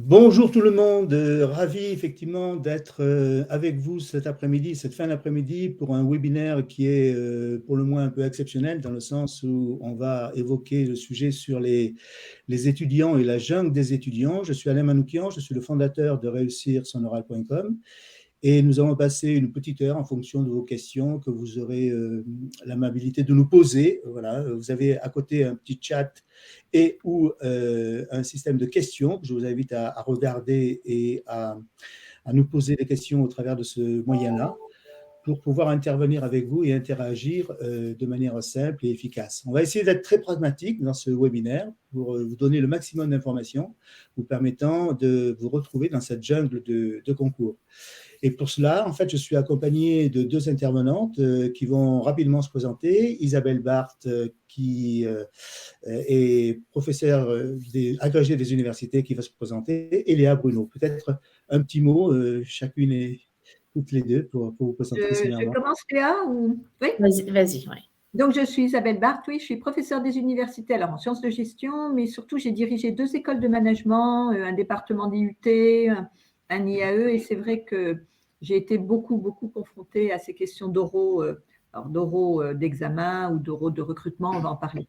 Bonjour tout le monde, ravi effectivement d'être avec vous cet après-midi, cette fin d'après-midi pour un webinaire qui est pour le moins un peu exceptionnel dans le sens où on va évoquer le sujet sur les étudiants et la jungle des étudiants. Je suis Alain Manoukian, je suis le fondateur de réussir-son-oral.com et nous allons passer une petite heure en fonction de vos questions que vous aurez l'amabilité de nous poser. Voilà, vous avez à côté un petit chat et ou un système de questions que je vous invite à regarder et à nous poser des questions au travers de ce moyen-là pour pouvoir intervenir avec vous et interagir de manière simple et efficace. On va essayer d'être très pragmatique dans ce webinaire pour vous donner le maximum d'informations vous permettant de vous retrouver dans cette jungle de concours. Et pour cela, en fait, je suis accompagné de deux intervenantes qui vont rapidement se présenter. Isabelle Barthes, qui est professeure agrégée des universités, qui va se présenter, et Léa Bruno. Peut-être un petit mot, chacune et toutes les deux, pour vous présenter Je sommairement. commence, Léa ou... Oui. Vas-y, ouais. Donc, je suis Isabelle Barthes, oui, je suis professeure des universités alors en sciences de gestion, mais surtout, j'ai dirigé 2 écoles de management, un département d'IUT, un IAE, et c'est vrai que j'ai été beaucoup confrontée à ces questions d'oraux, d'examen ou d'oraux de recrutement, on va en parler.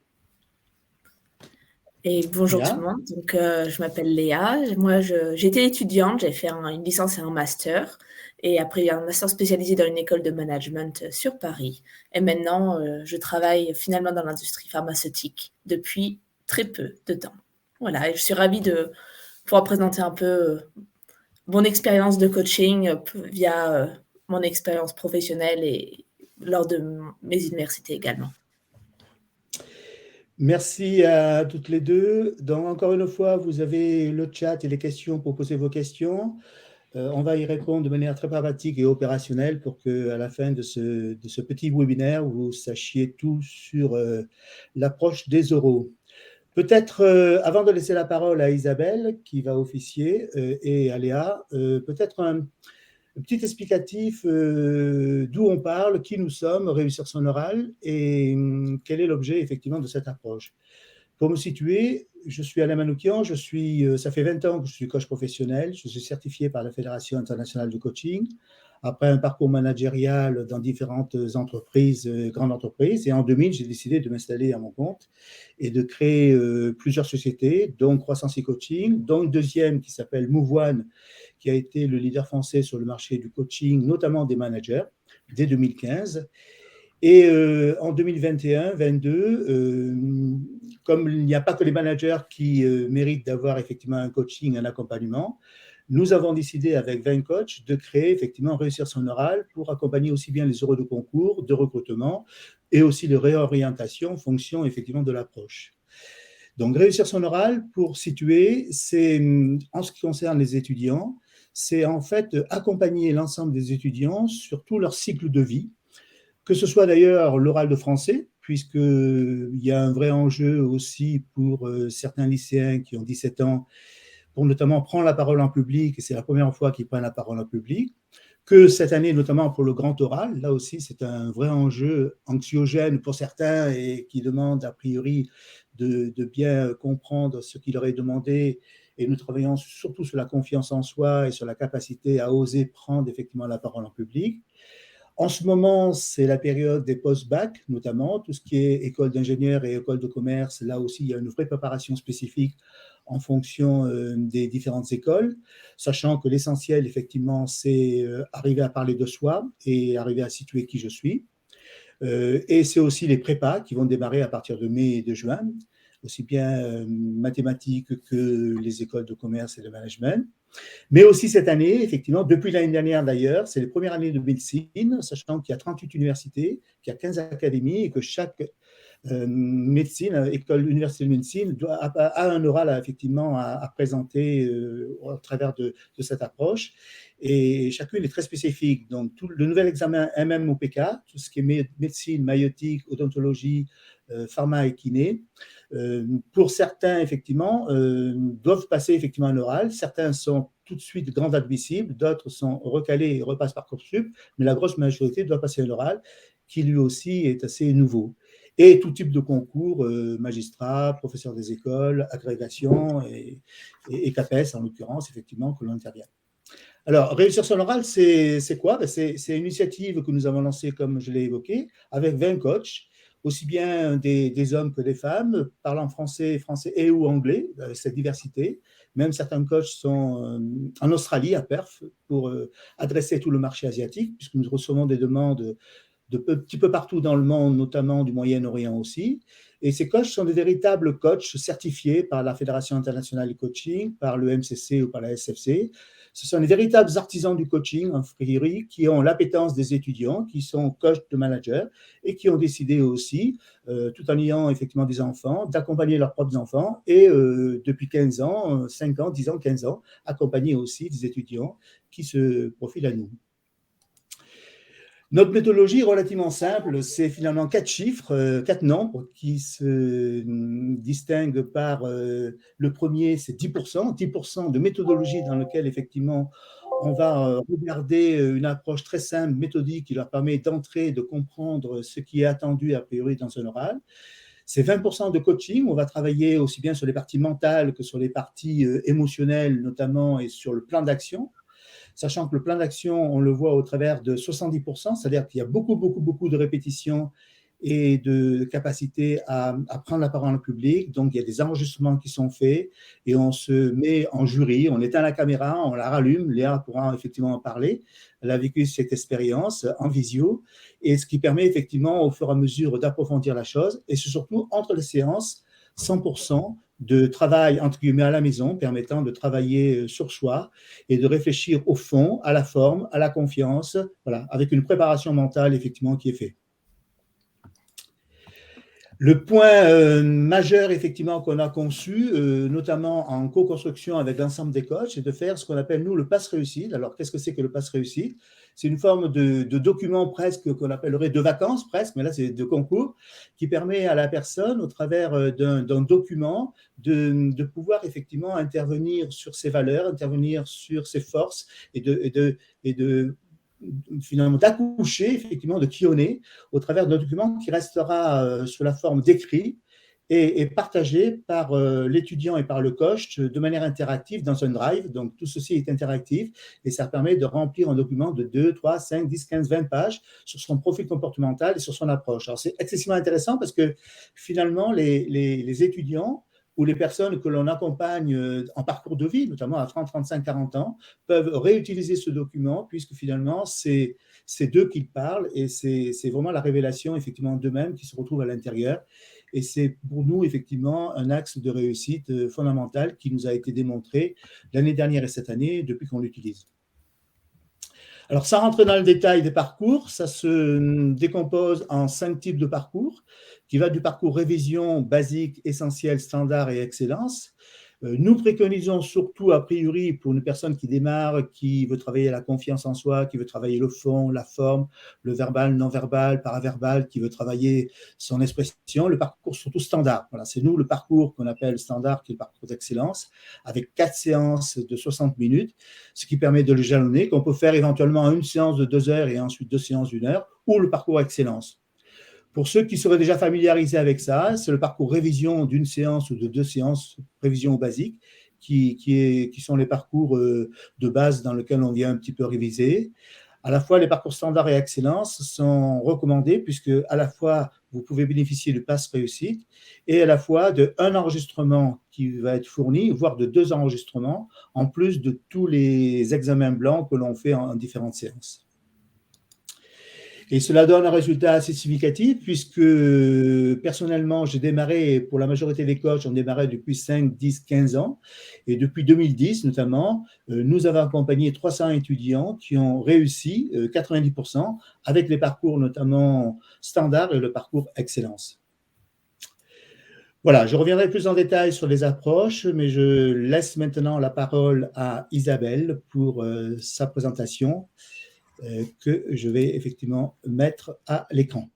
Et bonjour Léa. tout le monde, donc je m'appelle Léa, moi j'étais étudiante, j'ai fait une licence et un master, et après un master spécialisé dans une école de management sur Paris. Et maintenant, je travaille finalement dans l'industrie pharmaceutique depuis très peu de temps. Voilà, et je suis ravie de pouvoir présenter un peu mon expérience de coaching via mon expérience professionnelle et lors de mes universités également. Merci à toutes les deux. Donc, encore une fois, vous avez le chat et les questions pour poser vos questions. On va y répondre de manière très pragmatique et opérationnelle pour qu'à la fin de ce petit webinaire, vous sachiez tout sur l'approche des oraux. Peut-être, avant de laisser la parole à Isabelle, qui va officier, et à Léa, peut-être un petit explicatif d'où on parle, qui nous sommes, réussir son oral, et quel est l'objet effectivement de cette approche. Pour me situer, je suis Alain Manoukian, ça fait 20 ans que je suis coach professionnel, je suis certifié par la Fédération internationale du coaching, après un parcours managérial dans différentes entreprises, grandes entreprises, et en 2000, j'ai décidé de m'installer à mon compte et de créer plusieurs sociétés, dont Croissance et Coaching, dont une deuxième qui s'appelle Move One, qui a été le leader français sur le marché du coaching, notamment des managers, dès 2015. Et en 2021-22, comme il n'y a pas que les managers qui méritent d'avoir effectivement un coaching, un accompagnement, nous avons décidé avec 20 coachs de créer effectivement Réussir son oral pour accompagner aussi bien les heureux de concours, de recrutement et aussi de réorientation en fonction effectivement de l'approche. Donc Réussir son oral, pour situer, c'est en ce qui concerne les étudiants, c'est en fait accompagner l'ensemble des étudiants sur tout leur cycle de vie, que ce soit d'ailleurs l'oral de français, puisqu'il y a un vrai enjeu aussi pour certains lycéens qui ont 17 ans, pour notamment prendre la parole en public, et c'est la première fois qu'ils prennent la parole en public, que cette année, notamment pour le grand oral, là aussi c'est un vrai enjeu anxiogène pour certains et qui demande a priori de bien comprendre ce qui leur est demandé, et nous travaillons surtout sur la confiance en soi et sur la capacité à oser prendre effectivement la parole en public. En ce moment, c'est la période des post-bac, notamment, tout ce qui est école d'ingénieur et école de commerce. Là aussi, il y a une vraie préparation spécifique en fonction des différentes écoles, sachant que l'essentiel, effectivement, c'est arriver à parler de soi et arriver à situer qui je suis. Et c'est aussi les prépas qui vont démarrer à partir de mai et de juin, aussi bien mathématiques que les écoles de commerce et de management. Mais aussi cette année, effectivement, depuis l'année dernière d'ailleurs, c'est les premières années de médecine, sachant qu'il y a 38 universités, qu'il y a 15 académies et que chaque université de médecine a un oral effectivement à présenter au travers de cette approche. Et chacune est très spécifique. Donc, tout le nouvel examen MMOPK, tout ce qui est médecine, maïeutique, odontologie, pharma et kiné, pour certains, effectivement, doivent passer effectivement un oral. Certains sont tout de suite grand admissibles, d'autres sont recalés et repassent Parcoursup, mais la grosse majorité doit passer un oral qui lui aussi est assez nouveau. et tout type de concours, magistrat, professeur des écoles, agrégation et CAPES en l'occurrence, effectivement, que l'on intervient. Alors, réussir son oral, c'est quoi? C'est une initiative que nous avons lancée, comme je l'ai évoqué, avec 20 coachs, aussi bien des hommes que des femmes, parlant français et ou anglais, cette diversité. Même certains coachs sont en Australie, à Perth, pour adresser tout le marché asiatique, puisque nous recevons des demandes de petit peu partout dans le monde, notamment du Moyen-Orient aussi. Et ces coachs sont des véritables coachs certifiés par la Fédération internationale du coaching, par le MCC ou par la SFC. Ce sont des véritables artisans du coaching en priori qui ont l'appétence des étudiants, qui sont coachs de managers et qui ont décidé aussi, tout en ayant effectivement des enfants, d'accompagner leurs propres enfants et depuis 15 ans, 5 ans, 10 ans, 15 ans, accompagner aussi des étudiants qui se profilent à nous. Notre méthodologie est relativement simple, c'est finalement 4 chiffres, 4 nombres qui se distinguent par le premier, c'est 10%, 10% de méthodologie dans laquelle effectivement on va regarder une approche très simple, méthodique, qui leur permet d'entrer, de comprendre ce qui est attendu a priori dans un oral. C'est 20% de coaching, on va travailler aussi bien sur les parties mentales que sur les parties émotionnelles notamment et sur le plan d'action. Sachant que le plan d'action, on le voit au travers de 70%, c'est-à-dire qu'il y a beaucoup de répétitions et de capacité à prendre la parole en public. Donc, il y a des enregistrements qui sont faits et on se met en jury, on éteint la caméra, on la rallume, Léa pourra effectivement en parler. Elle a vécu cette expérience en visio et ce qui permet effectivement au fur et à mesure d'approfondir la chose et c'est surtout entre les séances, 100% de travail, entre guillemets, à la maison, permettant de travailler sur soi et de réfléchir au fond, à la forme, à la confiance, voilà, avec une préparation mentale, effectivement, qui est faite. Le point majeur, effectivement, qu'on a conçu, notamment en co-construction avec l'ensemble des coachs, c'est de faire ce qu'on appelle, nous, le pass réussite. Alors, qu'est-ce que c'est que le pass réussite? C'est une forme de document presque qu'on appellerait de vacances, presque, mais là, c'est de concours, qui permet à la personne, au travers d'un document, de pouvoir effectivement intervenir sur ses valeurs, intervenir sur ses forces et finalement d'accoucher effectivement de qui on est au travers d'un document qui restera sous la forme d'écrit et partagé par l'étudiant et par le coach de manière interactive dans un drive. Donc tout ceci est interactif et ça permet de remplir un document de 2, 3, 5, 10, 15, 20 pages sur son profil comportemental et sur son approche. Alors c'est excessivement intéressant parce que finalement les étudiants ou les personnes que l'on accompagne en parcours de vie, notamment à 30, 35, 40 ans, peuvent réutiliser ce document puisque finalement, c'est d'eux qu'ils parlent et c'est vraiment la révélation effectivement d'eux-mêmes qui se retrouvent à l'intérieur. Et c'est pour nous effectivement un axe de réussite fondamental qui nous a été démontré l'année dernière et cette année depuis qu'on l'utilise. Alors, sans rentrer dans le détail des parcours, ça se décompose en 5 types de parcours, qui va du parcours révision, basique, essentiel, standard et excellence. Nous préconisons surtout, a priori, pour une personne qui démarre, qui veut travailler la confiance en soi, qui veut travailler le fond, la forme, le verbal, non-verbal, paraverbal, qui veut travailler son expression, le parcours surtout standard. Voilà, c'est nous le parcours qu'on appelle standard, qui est le parcours d'excellence, avec 4 séances de 60 minutes, ce qui permet de le jalonner, qu'on peut faire éventuellement une séance de 2 heures et ensuite 2 séances d'1 heure, ou le parcours excellence. Pour ceux qui seraient déjà familiarisés avec ça, c'est le parcours révision d'une séance ou de 2 séances, révision au basique, qui sont les parcours de base dans lesquels on vient un petit peu réviser. À la fois, les parcours standard et excellence sont recommandés puisque à la fois, vous pouvez bénéficier du pass réussite et à la fois d'un enregistrement qui va être fourni, voire de 2 enregistrements, en plus de tous les examens blancs que l'on fait en différentes séances. Et cela donne un résultat assez significatif puisque personnellement, j'ai démarré, pour la majorité des coachs, on démarrait depuis 5, 10, 15 ans. Et depuis 2010 notamment, nous avons accompagné 300 étudiants qui ont réussi 90% avec les parcours notamment standard et le parcours excellence. Voilà, je reviendrai plus en détail sur les approches, mais je laisse maintenant la parole à Isabelle pour sa présentation. Que je vais effectivement mettre à l'écran.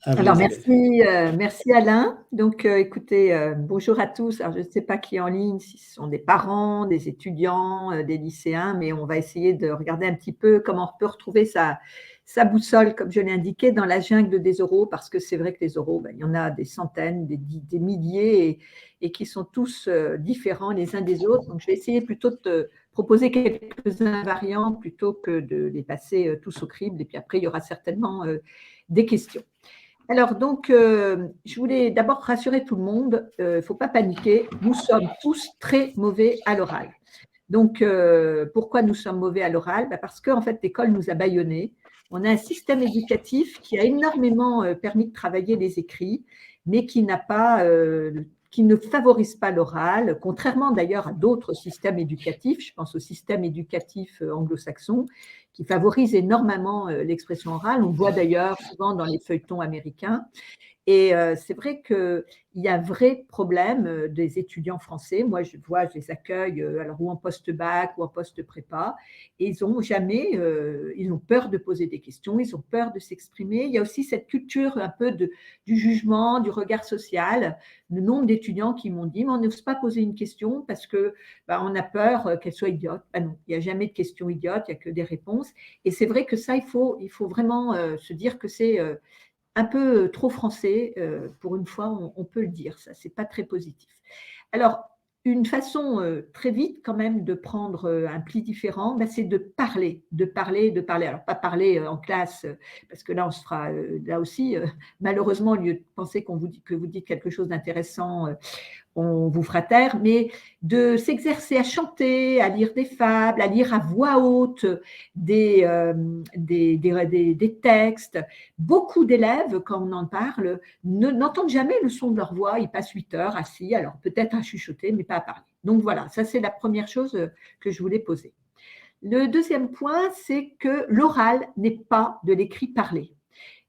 Alors, merci Alain. Donc, écoutez, bonjour à tous. Alors, je ne sais pas qui est en ligne, si ce sont des parents, des étudiants, des lycéens, mais on va essayer de regarder un petit peu comment on peut retrouver sa sa boussole, comme je l'ai indiqué, dans la jungle des oraux, parce que c'est vrai que les oraux, il y en a des centaines, des milliers, et qui sont tous différents les uns des autres. Donc, je vais essayer plutôt de te proposer quelques invariants plutôt que de les passer tous au crible. Et puis après, il y aura certainement des questions. Alors, donc, je voulais d'abord rassurer tout le monde, il ne faut pas paniquer, nous sommes tous très mauvais à l'oral. Donc, pourquoi nous sommes mauvais à l'oral? Parce qu'en fait, l'école nous a bâillonnés. On a un système éducatif qui a énormément permis de travailler les écrits, mais qui ne favorise pas l'oral, contrairement d'ailleurs à d'autres systèmes éducatifs. Je pense au système éducatif anglo-saxon, qui favorise énormément l'expression orale. On voit d'ailleurs souvent dans les feuilletons américains. Et c'est vrai qu'il y a un vrai problème des étudiants français. Moi, je les accueille alors, ou en post-bac ou en post-prépa, et ils ont peur de poser des questions, ils ont peur de s'exprimer. Il y a aussi cette culture un peu du jugement, du regard social. Le nombre d'étudiants qui m'ont dit « mais on n'ose pas poser une question parce qu'on a peur qu'elle soit idiote ». Non, il n'y a jamais de questions idiotes, il n'y a que des réponses. Et c'est vrai que ça, il faut vraiment se dire que c'est un peu trop français, pour une fois, on peut le dire, ça, c'est pas très positif. Alors, une façon très vite quand même de prendre un pli différent, c'est de parler. Alors, pas parler en classe, parce que là, on se fera, là aussi, malheureusement, au lieu de penser que vous dites quelque chose d'intéressant, on vous fera taire, mais de s'exercer à chanter, à lire des fables, à lire à voix haute des textes. Beaucoup d'élèves, quand on en parle, n'entendent jamais le son de leur voix. Ils passent 8 heures assis, alors peut-être à chuchoter, mais pas à parler. Donc voilà, ça c'est la première chose que je voulais poser. Le deuxième point, c'est que l'oral n'est pas de l'écrit parlé.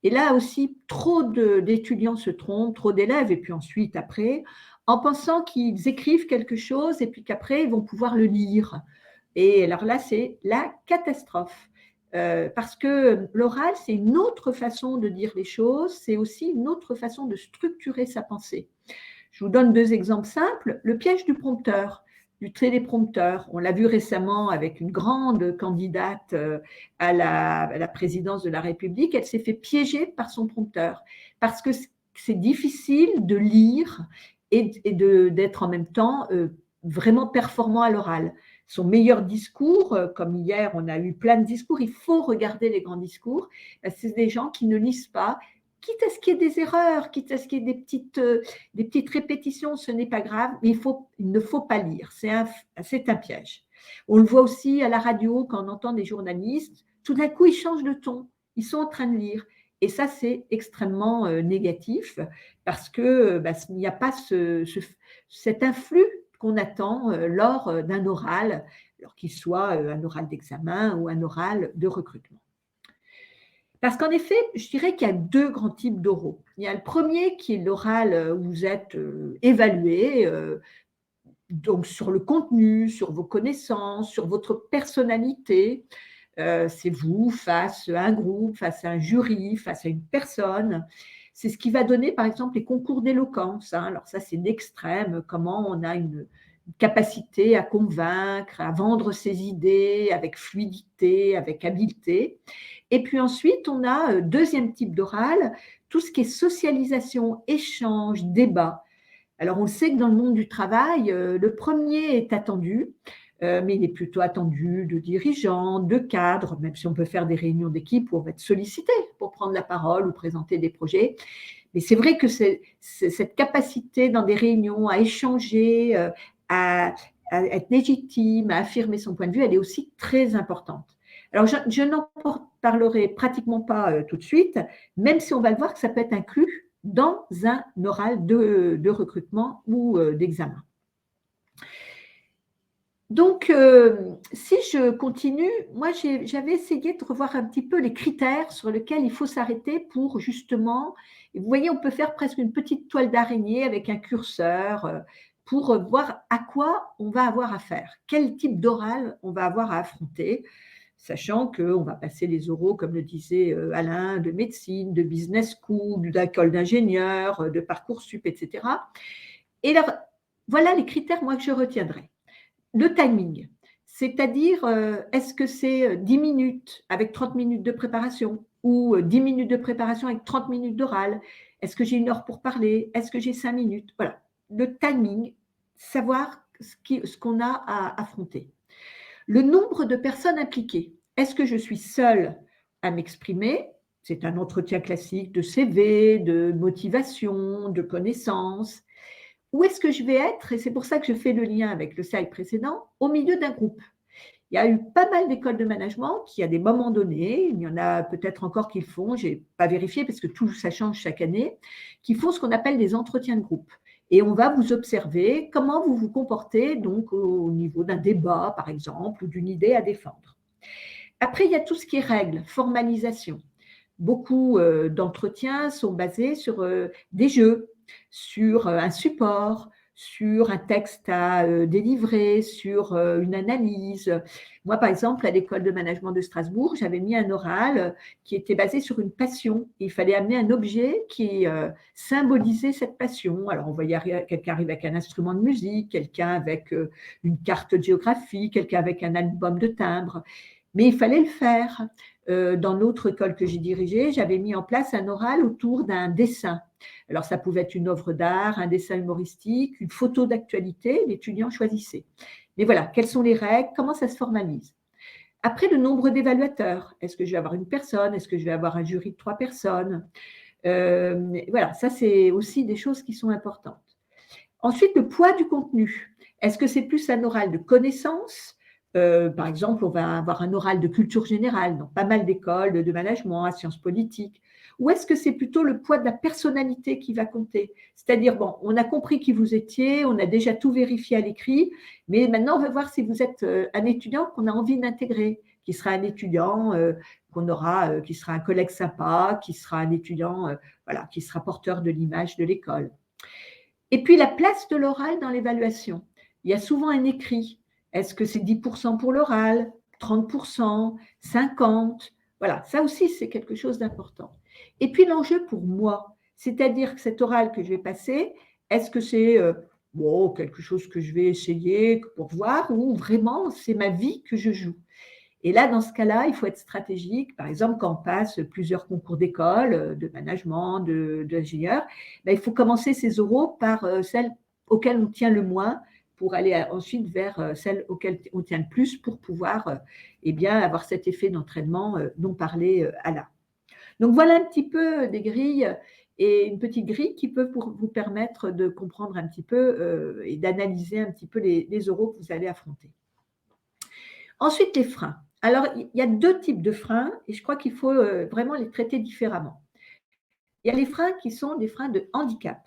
Et là aussi, trop d'étudiants se trompent, trop d'élèves, et puis ensuite, après, en pensant qu'ils écrivent quelque chose et puis qu'après, ils vont pouvoir le lire. Et alors là, c'est la catastrophe. Parce que l'oral, c'est une autre façon de dire les choses, c'est aussi une autre façon de structurer sa pensée. Je vous donne 2 exemples simples. Le piège du prompteur, du téléprompteur. On l'a vu récemment avec une grande candidate à la présidence de la République. Elle s'est fait piéger par son prompteur parce que c'est difficile de lire et d'être en même temps vraiment performant à l'oral. Son meilleur discours, comme hier, on a eu plein de discours, il faut regarder les grands discours. C'est des gens qui ne lisent pas, quitte à ce qu'il y ait des erreurs, quitte à ce qu'il y ait des petites répétitions, ce n'est pas grave, mais il ne faut pas lire, c'est un piège. On le voit aussi à la radio, quand on entend des journalistes, tout d'un coup, ils changent de ton, ils sont en train de lire. Et ça, c'est extrêmement négatif parce qu'il n'y a pas cet influx qu'on attend lors d'un oral, alors qu'il soit un oral d'examen ou un oral de recrutement. Parce qu'en effet, je dirais qu'il y a 2 grands types d'oraux. Il y a le premier qui est l'oral où vous êtes évalué, donc sur le contenu, sur vos connaissances, sur votre personnalité. C'est vous face à un groupe, face à un jury, face à une personne. C'est ce qui va donner, par exemple, les concours d'éloquence. Alors ça, c'est l'extrême, comment on a une capacité à convaincre, à vendre ses idées avec fluidité, avec habileté. Et puis ensuite, on a deuxième type d'oral, tout ce qui est socialisation, échange, débat. Alors, on le sait que dans le monde du travail, le premier est attendu, mais il est plutôt attendu de dirigeants, de cadres, même si on peut faire des réunions d'équipe où on va être sollicité pour prendre la parole ou présenter des projets. Mais c'est vrai que c'est cette capacité dans des réunions à échanger, à être légitime, à affirmer son point de vue, elle est aussi très importante. Alors, je n'en parlerai pratiquement pas tout de suite, même si on va le voir que ça peut être inclus dans un oral de recrutement ou d'examen. Donc, si je continue, moi, j'avais essayé de revoir un petit peu les critères sur lesquels il faut s'arrêter pour justement, vous voyez, on peut faire presque une petite toile d'araignée avec un curseur pour voir à quoi on va avoir affaire, quel type d'oral on va avoir à affronter, sachant qu'on va passer les oraux, comme le disait Alain, de médecine, de business school, d'école d'ingénieur, de Parcoursup, etc. Et alors, voilà les critères, moi, que je retiendrai. Le timing, c'est-à-dire, est-ce que c'est 10 minutes avec 30 minutes de préparation? ou 10 minutes de préparation avec 30 minutes d'oral? Est-ce que j'ai 1 heure pour parler? Est-ce que j'ai 5 minutes? Voilà, le timing, savoir ce qu'on a à affronter. Le nombre de personnes impliquées. Est-ce que je suis seule à m'exprimer? C'est un entretien classique de CV, de motivation, de connaissances. Où est-ce que je vais être? Et c'est pour ça que je fais le lien avec le slide précédent, au milieu d'un groupe. Il y a eu pas mal d'écoles de management qui, à des moments donnés, il y en a peut-être encore qui le font, je n'ai pas vérifié parce que tout ça change chaque année, qui font ce qu'on appelle des entretiens de groupe. Et on va vous observer comment vous vous comportez donc au niveau d'un débat, par exemple, ou d'une idée à défendre. Après, il y a tout ce qui est règles, formalisation. Beaucoup d'entretiens sont basés sur des jeux, sur un support, sur un texte à délivrer, sur une analyse. Moi, par exemple, à l'école de management de Strasbourg, j'avais mis un oral qui était basé sur une passion. Il fallait amener un objet qui symbolisait cette passion. Alors, on voyait quelqu'un arriver avec un instrument de musique, quelqu'un avec une carte de géographie, quelqu'un avec un album de timbres. Mais il fallait le faire. Dans l'autre école que j'ai dirigée, j'avais mis en place un oral autour d'un dessin. Alors, ça pouvait être une œuvre d'art, un dessin humoristique, une photo d'actualité, l'étudiant choisissait. Mais voilà, quelles sont les règles? Comment ça se formalise? Après, le nombre d'évaluateurs. Est-ce que je vais avoir une personne? Est-ce que je vais avoir un jury de 3 personnes? Voilà, ça, c'est aussi des choses qui sont importantes. Ensuite, le poids du contenu. Est-ce que c'est plus un oral de connaissances? Par exemple, on va avoir un oral de culture générale dans pas mal d'écoles de management, à sciences politiques. Ou est-ce que c'est plutôt le poids de la personnalité qui va compter? C'est-à-dire, bon, on a compris qui vous étiez, on a déjà tout vérifié à l'écrit, mais maintenant, on va voir si vous êtes un étudiant qu'on a envie d'intégrer, qui sera un étudiant qu'on aura, qui sera un collègue sympa, qui sera un étudiant voilà, qui sera porteur de l'image de l'école. Et puis, la place de l'oral dans l'évaluation. Il y a souvent un écrit. Est-ce que c'est 10% pour l'oral, 30%, 50%? Voilà, ça aussi, c'est quelque chose d'important. Et puis l'enjeu pour moi, c'est-à-dire que cet oral que je vais passer, est-ce que c'est bon, quelque chose que je vais essayer pour voir ou vraiment c'est ma vie que je joue? Et là, dans ce cas-là, il faut être stratégique. Par exemple, quand on passe plusieurs concours d'école, de management, d'ingénieur, ben, il faut commencer ses oraux par celles auxquelles on tient le moins pour aller ensuite vers celles auxquelles on tient le plus pour pouvoir eh bien, avoir cet effet d'entraînement dont parlait Alain. Donc, voilà un petit peu des grilles et une petite grille qui peut vous permettre de comprendre un petit peu et d'analyser un petit peu les oraux que vous allez affronter. Ensuite, les freins. Alors, il y a 2 types de freins et je crois qu'il faut vraiment les traiter différemment. Il y a les freins qui sont des freins de handicap.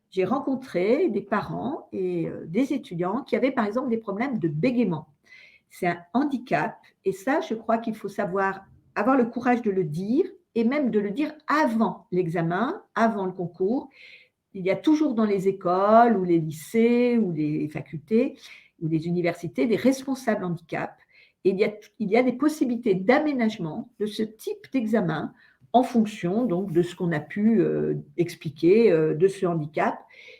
J'ai rencontré des parents et des étudiants qui avaient par exemple des problèmes de bégaiement. C'est un handicap et ça, je crois qu'il faut savoir avoir le courage de le dire et même de le dire avant l'examen, avant le concours. Il y a toujours dans les écoles ou les lycées ou les facultés ou les universités des responsables handicap. Et il y a des possibilités d'aménagement de ce type d'examen en fonction donc, de ce qu'on a pu expliquer de ce handicap.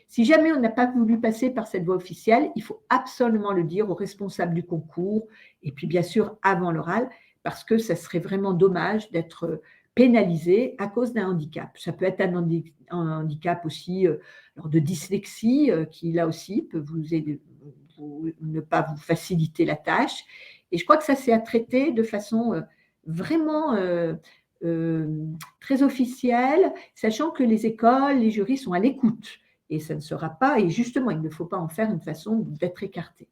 Si jamais on n'a pas voulu passer par cette voie officielle, il faut absolument le dire aux responsables du concours et puis bien sûr avant l'oral, parce que ça serait vraiment dommage d'être pénalisé à cause d'un handicap. Ça peut être un handicap aussi de dyslexie qui là aussi peut vous aider, ne pas vous faciliter la tâche. Et je crois que ça c'est à traiter de façon vraiment très officielle, sachant que les écoles, les jurys sont à l'écoute. Et ça ne sera pas, et justement, il ne faut pas en faire une façon d'être écarté.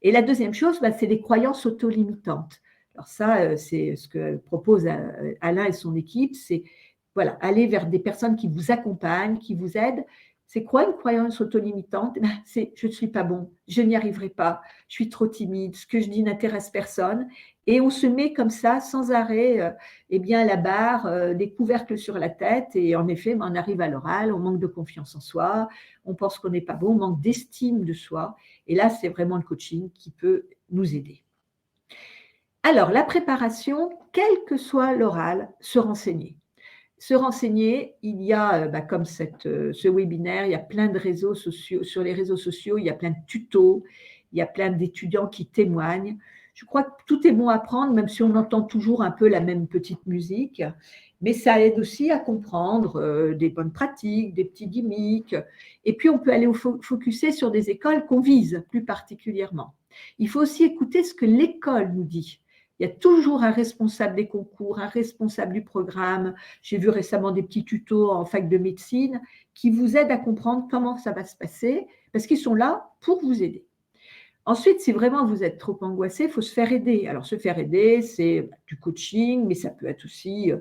Et la deuxième chose, c'est les croyances auto-limitantes. Alors ça, c'est ce que propose Alain et son équipe, c'est voilà, aller vers des personnes qui vous accompagnent, qui vous aident. C'est quoi une croyance auto-limitante? C'est je ne suis pas bon, je n'y arriverai pas, je suis trop timide, ce que je dis n'intéresse personne. Et on se met comme ça, sans arrêt, eh bien, à la barre, des couvercles sur la tête. Et en effet, on arrive à l'oral, on manque de confiance en soi, on pense qu'on n'est pas bon, on manque d'estime de soi. Et là, c'est vraiment le coaching qui peut nous aider. Alors, la préparation, quel que soit l'oral, se renseigner. Se renseigner, il y a, comme ce webinaire, il y a plein de réseaux sociaux, sur les réseaux sociaux, il y a plein de tutos, il y a plein d'étudiants qui témoignent. Je crois que tout est bon à prendre, même si on entend toujours un peu la même petite musique, mais ça aide aussi à comprendre des bonnes pratiques, des petits gimmicks, et puis on peut aller focuser sur des écoles qu'on vise plus particulièrement. Il faut aussi écouter ce que l'école nous dit. Il y a toujours un responsable des concours, un responsable du programme. J'ai vu récemment des petits tutos en fac de médecine qui vous aident à comprendre comment ça va se passer, parce qu'ils sont là pour vous aider. Ensuite, si vraiment vous êtes trop angoissé, il faut se faire aider. Alors, se faire aider, c'est du coaching, mais ça peut être aussi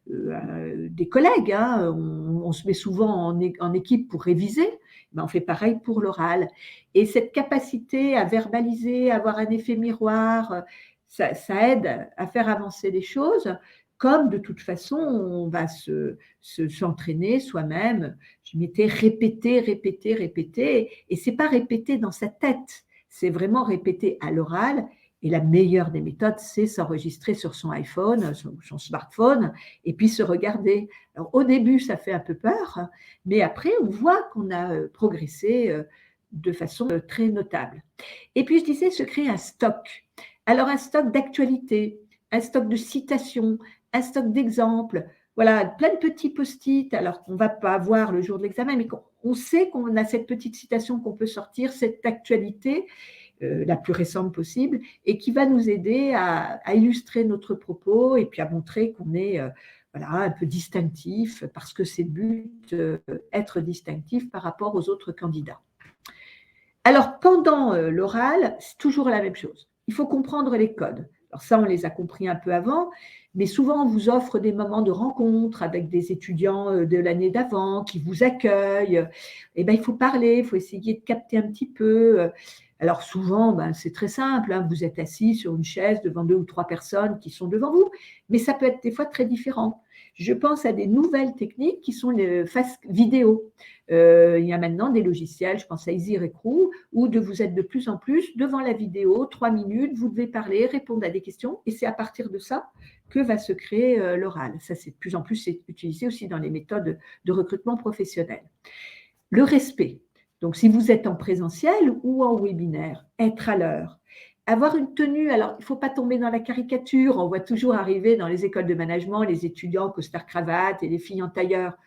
des collègues. Hein. On se met souvent en équipe pour réviser. Ben, on fait pareil pour l'oral. Et cette capacité à verbaliser, à avoir un effet miroir, ça aide à faire avancer les choses. Comme de toute façon, on va s'entraîner soi-même. Je m'étais répété. Et ce n'est pas répéter dans sa tête. C'est vraiment répéter à l'oral. Et la meilleure des méthodes, c'est s'enregistrer sur son iPhone, son smartphone, et puis se regarder. Alors, au début, ça fait un peu peur, mais après, on voit qu'on a progressé de façon très notable. Et puis, je disais, se créer un stock. Alors, un stock d'actualité, un stock de citations, un stock d'exemples. Voilà, plein de petits post-it, alors qu'on ne va pas avoir le jour de l'examen, mais on sait qu'on a cette petite citation qu'on peut sortir, cette actualité la plus récente possible, et qui va nous aider à illustrer notre propos et puis à montrer qu'on est voilà, un peu distinctif, parce que c'est le but, être distinctif par rapport aux autres candidats. Alors, pendant l'oral, c'est toujours la même chose. Il faut comprendre les codes. Alors ça, on les a compris un peu avant, mais souvent, on vous offre des moments de rencontre avec des étudiants de l'année d'avant qui vous accueillent. Eh bien, il faut parler, il faut essayer de capter un petit peu. Alors souvent, c'est très simple, hein, vous êtes assis sur une chaise devant 2 ou 3 personnes qui sont devant vous, mais ça peut être des fois très différent. Je pense à des nouvelles techniques qui sont les face vidéo. Il y a maintenant des logiciels, je pense à Easy Recruit, où vous êtes de plus en plus devant la vidéo, 3 minutes, vous devez parler, répondre à des questions, et c'est à partir de ça que va se créer l'oral. Ça, c'est de plus en plus utilisé aussi dans les méthodes de recrutement professionnel. Le respect. Donc, si vous êtes en présentiel ou en webinaire, être à l'heure. Avoir une tenue, alors il ne faut pas tomber dans la caricature, on voit toujours arriver dans les écoles de management les étudiants en costard-cravate et les filles en tailleur.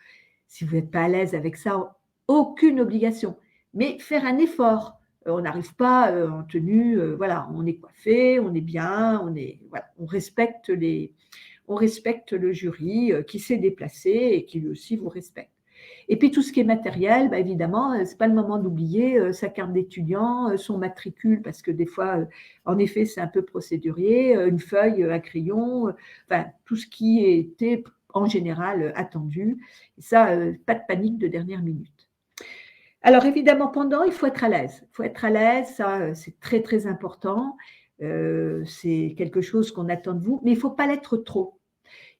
Si vous n'êtes pas à l'aise avec ça, aucune obligation. Mais faire un effort. On n'arrive pas en tenue, voilà, on est coiffé, on est bien, voilà, on respecte le jury qui s'est déplacé et qui lui aussi vous respecte. Et puis tout ce qui est matériel, évidemment, ce n'est pas le moment d'oublier sa carte d'étudiant, son matricule, parce que des fois, en effet, c'est un peu procédurier, une feuille, un crayon, enfin, tout ce qui était en général attendu. Et ça, pas de panique de dernière minute. Alors évidemment, pendant, il faut être à l'aise. Il faut être à l'aise, ça, c'est très, très important. C'est quelque chose qu'on attend de vous, mais il ne faut pas l'être trop.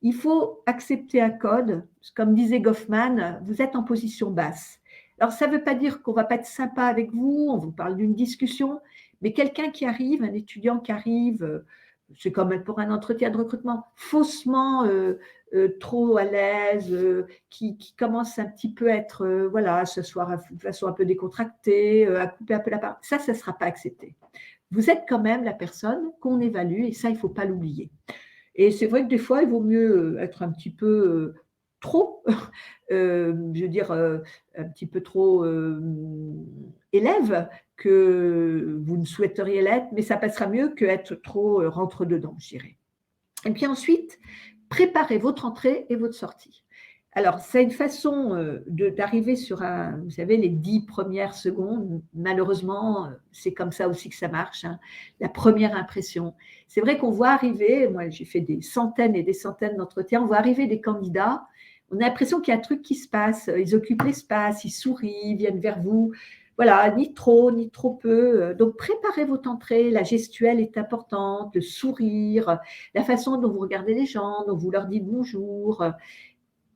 Il faut accepter un code. Comme disait Goffman, vous êtes en position basse. Alors, ça ne veut pas dire qu'on ne va pas être sympa avec vous, on vous parle d'une discussion, mais quelqu'un qui arrive, un étudiant qui arrive, c'est comme pour un entretien de recrutement, faussement trop à l'aise, qui commence un petit peu à être, voilà, à s'asseoir de façon un peu décontractée, à couper un peu la parole, ça ne sera pas accepté. Vous êtes quand même la personne qu'on évalue et ça, il ne faut pas l'oublier. Et c'est vrai que des fois, il vaut mieux être un petit peu trop, je veux dire, un petit peu trop élève que vous ne souhaiteriez l'être, mais ça passera mieux qu'être trop rentre-dedans, je dirais. Et puis ensuite, préparez votre entrée et votre sortie. Alors, c'est une façon d'arriver sur vous savez, les 10 premières secondes. Malheureusement, c'est comme ça aussi que ça marche, hein, la première impression. C'est vrai qu'on voit arriver, moi j'ai fait des centaines et des centaines d'entretiens, on voit arriver des candidats, on a l'impression qu'il y a un truc qui se passe, ils occupent l'espace, ils sourient, ils viennent vers vous. Voilà, ni trop peu. Donc, préparez votre entrée, la gestuelle est importante, le sourire, la façon dont vous regardez les gens, dont vous leur dites bonjour.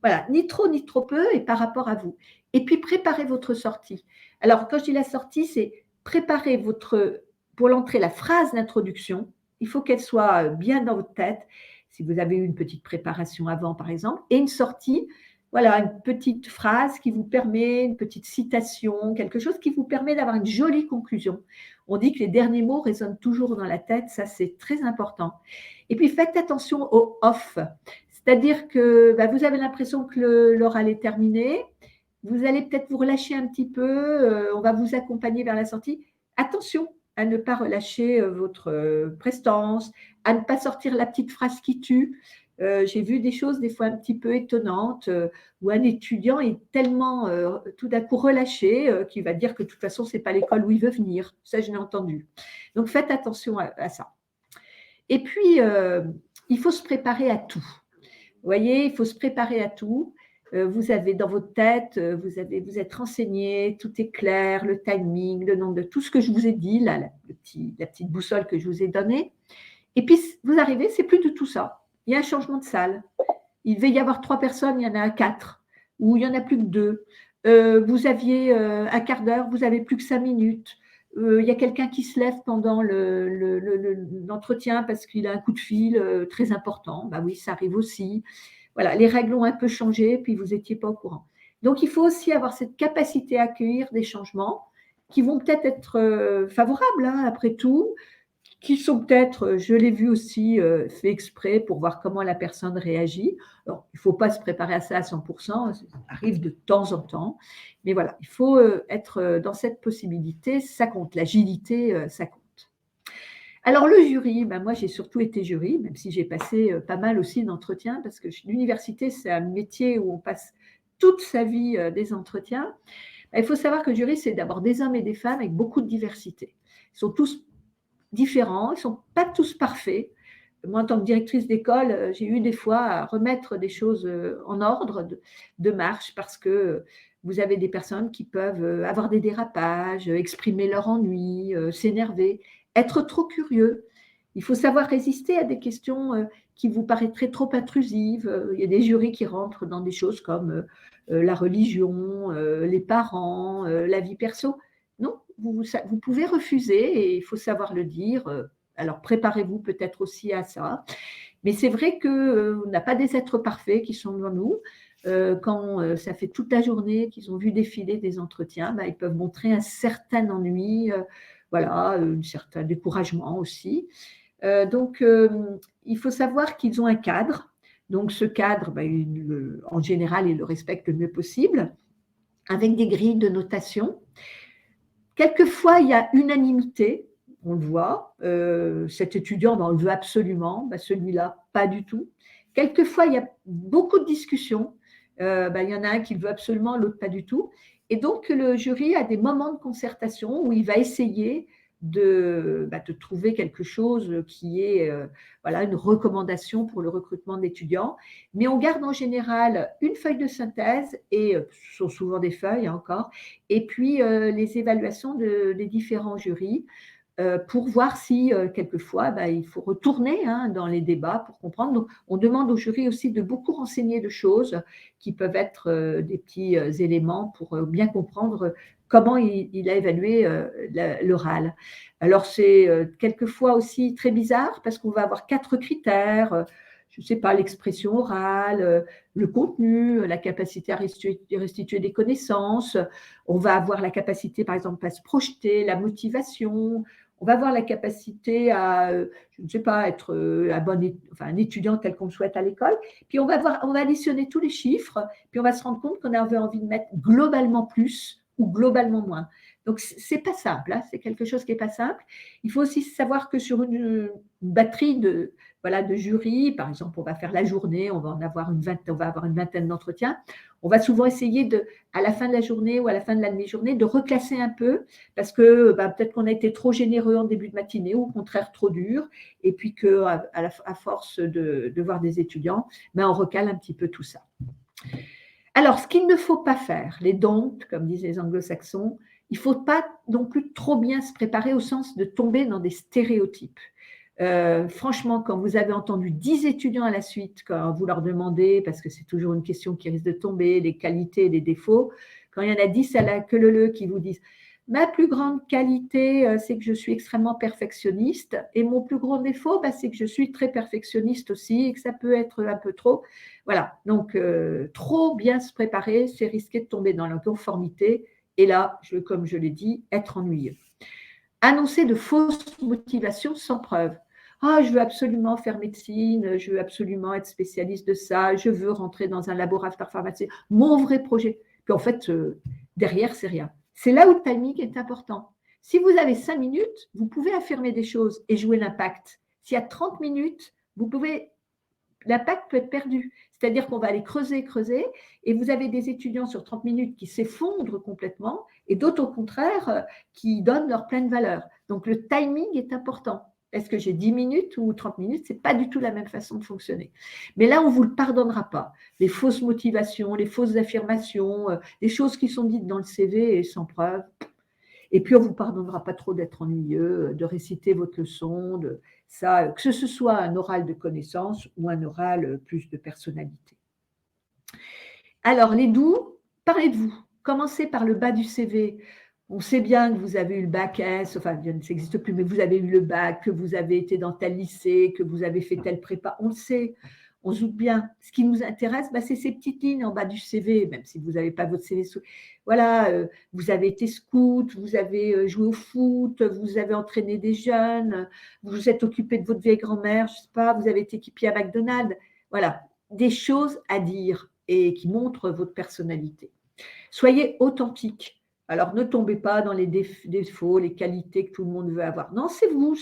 Voilà, ni trop peu et par rapport à vous. Et puis, préparez votre sortie. Alors, quand je dis la sortie, c'est préparer pour l'entrée, la phrase d'introduction. Il faut qu'elle soit bien dans votre tête, si vous avez eu une petite préparation avant, par exemple, et une sortie. voilà, une petite phrase qui vous permet, une petite citation, quelque chose qui vous permet d'avoir une jolie conclusion. On dit que les derniers mots résonnent toujours dans la tête, ça c'est très important. Et puis faites attention au off, c'est-à-dire que vous avez l'impression que l'oral est terminé, vous allez peut-être vous relâcher un petit peu, on va vous accompagner vers la sortie. Attention à ne pas relâcher votre prestance, à ne pas sortir la petite phrase qui tue. J'ai vu des choses des fois un petit peu étonnantes où un étudiant est tellement tout d'un coup relâché qu'il va dire que de toute façon, ce n'est pas l'école où il veut venir. Ça, je l'ai entendu. Donc, faites attention à ça. Et puis, il faut se préparer à tout. Vous voyez, il faut se préparer à tout. Vous avez dans votre tête, vous êtes renseigné, tout est clair, le timing, le nombre de tout ce que je vous ai dit, là, la petite boussole que je vous ai donnée. Et puis, vous arrivez, c'est plus du tout ça. Il y a un changement de salle. Il devait y avoir 3 personnes, il y en a 4, ou il n'y en a plus que 2. Vous aviez un quart d'heure, vous n'avez plus que 5 minutes. Il y a quelqu'un qui se lève pendant l'entretien parce qu'il a un coup de fil très important. Ben oui, ça arrive aussi. Voilà, les règles ont un peu changé, puis vous n'étiez pas au courant. Donc, il faut aussi avoir cette capacité à accueillir des changements qui vont peut-être être favorables, hein, après tout, qui sont peut-être, je l'ai vu aussi, fait exprès pour voir comment la personne réagit. Alors, il ne faut pas se préparer à ça à 100%, ça arrive de temps en temps, mais voilà, il faut être dans cette possibilité, ça compte, l'agilité, ça compte. Alors le jury, moi j'ai surtout été jury, même si j'ai passé pas mal aussi d'entretiens, parce que l'université c'est un métier où on passe toute sa vie des entretiens. Il faut savoir que le jury c'est d'abord des hommes et des femmes avec beaucoup de diversité. Ils sont tous différents, ils ne sont pas tous parfaits. Moi, en tant que directrice d'école, j'ai eu des fois à remettre des choses en ordre de marche parce que vous avez des personnes qui peuvent avoir des dérapages, exprimer leur ennui, s'énerver, être trop curieux. Il faut savoir résister à des questions qui vous paraîtraient trop intrusives. Il y a des jurys qui rentrent dans des choses comme la religion, les parents, la vie perso. Non, vous pouvez refuser et il faut savoir le dire. Alors, préparez-vous peut-être aussi à ça. Mais c'est vrai qu'on n'a pas des êtres parfaits qui sont devant nous. Quand ça fait toute la journée qu'ils ont vu défiler des entretiens, ils peuvent montrer un certain ennui, voilà, un certain découragement aussi. Donc, il faut savoir qu'ils ont un cadre. Donc, ce cadre, en général, ils le respectent le mieux possible, avec des grilles de notation. Quelquefois, il y a unanimité, on le voit. Cet étudiant, on le veut absolument, celui-là, pas du tout. Quelquefois, il y a beaucoup de discussions. Il y en a un qui le veut absolument, l'autre pas du tout. Et donc, le jury a des moments de concertation où il va essayer de trouver quelque chose qui est une recommandation pour le recrutement d'étudiants. Mais on garde en général une feuille de synthèse, et ce sont souvent des feuilles encore, et puis les évaluations des différents jurys pour voir si quelquefois il faut retourner dans les débats pour comprendre. Donc, on demande au jury aussi de beaucoup renseigner de choses qui peuvent être des petits éléments pour bien comprendre comment il a évalué l'oral. Alors, c'est quelquefois aussi très bizarre parce qu'on va avoir 4 critères. Je ne sais pas, l'expression orale, le contenu, la capacité à restituer des connaissances. On va avoir la capacité, par exemple, à se projeter, la motivation. On va avoir la capacité à, je ne sais pas, être un étudiant tel qu'on le souhaite à l'école. Puis on va additionner tous les chiffres, puis on va se rendre compte qu'on avait envie de mettre globalement plus ou globalement moins. Donc, ce n'est pas simple, hein, c'est quelque chose qui n'est pas simple. Il faut aussi savoir que sur une batterie de jurys, par exemple, on va faire la journée, on va avoir une vingtaine d'entretiens. On va souvent essayer à la fin de la journée ou à la fin de la demi-journée de reclasser un peu parce que peut-être qu'on a été trop généreux en début de matinée ou au contraire trop dur et puis qu'à force de voir des étudiants, on recale un petit peu tout ça. Alors, ce qu'il ne faut pas faire, les don't, comme disent les anglo-saxons, il ne faut pas non plus trop bien se préparer au sens de tomber dans des stéréotypes. Franchement, quand vous avez entendu 10 étudiants à la suite, quand vous leur demandez, parce que c'est toujours une question qui risque de tomber, les qualités et les défauts, quand il y en a 10 à la queue leu qui vous disent « Ma plus grande qualité, c'est que je suis extrêmement perfectionniste. Et mon plus gros défaut, c'est que je suis très perfectionniste aussi et que ça peut être un peu trop. Voilà, donc trop bien se préparer, c'est risquer de tomber dans la conformité. Et là, comme je l'ai dit, être ennuyeux. Annoncer de fausses motivations sans preuve. Ah, je veux absolument faire médecine, je veux absolument être spécialiste de ça, je veux rentrer dans un laboratoire pharmaceutique, mon vrai projet. Puis en fait, derrière, c'est rien. C'est là où le timing est important. Si vous avez 5 minutes, vous pouvez affirmer des choses et jouer l'impact. S'il y a 30 minutes, l'impact peut être perdu. C'est-à-dire qu'on va aller creuser, et vous avez des étudiants sur 30 minutes qui s'effondrent complètement et d'autres, au contraire, qui donnent leur pleine valeur. Donc, le timing est important. Est-ce que j'ai 10 minutes ou 30 minutes? Ce n'est pas du tout la même façon de fonctionner. Mais là, on ne vous le pardonnera pas. Les fausses motivations, les fausses affirmations, les choses qui sont dites dans le CV et sans preuve. Et puis, on ne vous pardonnera pas trop d'être ennuyeux, de réciter votre leçon, que ce soit un oral de connaissance ou un oral plus de personnalité. Alors, les doux, parlez de vous. Commencez par le bas du CV. On sait bien que vous avez eu le bac S, enfin, ça n'existe plus, mais vous avez eu le bac, que vous avez été dans tel lycée, que vous avez fait telle prépa. On le sait, on se doute bien. Ce qui nous intéresse, c'est ces petites lignes en bas du CV, même si vous n'avez pas votre CV. Voilà, vous avez été scout, vous avez joué au foot, vous avez entraîné des jeunes, vous vous êtes occupé de votre vieille grand-mère, je ne sais pas, vous avez été équipier à McDonald's. Voilà, des choses à dire et qui montrent votre personnalité. Soyez authentique. Alors, ne tombez pas dans les défauts, les qualités que tout le monde veut avoir. Non, c'est vous.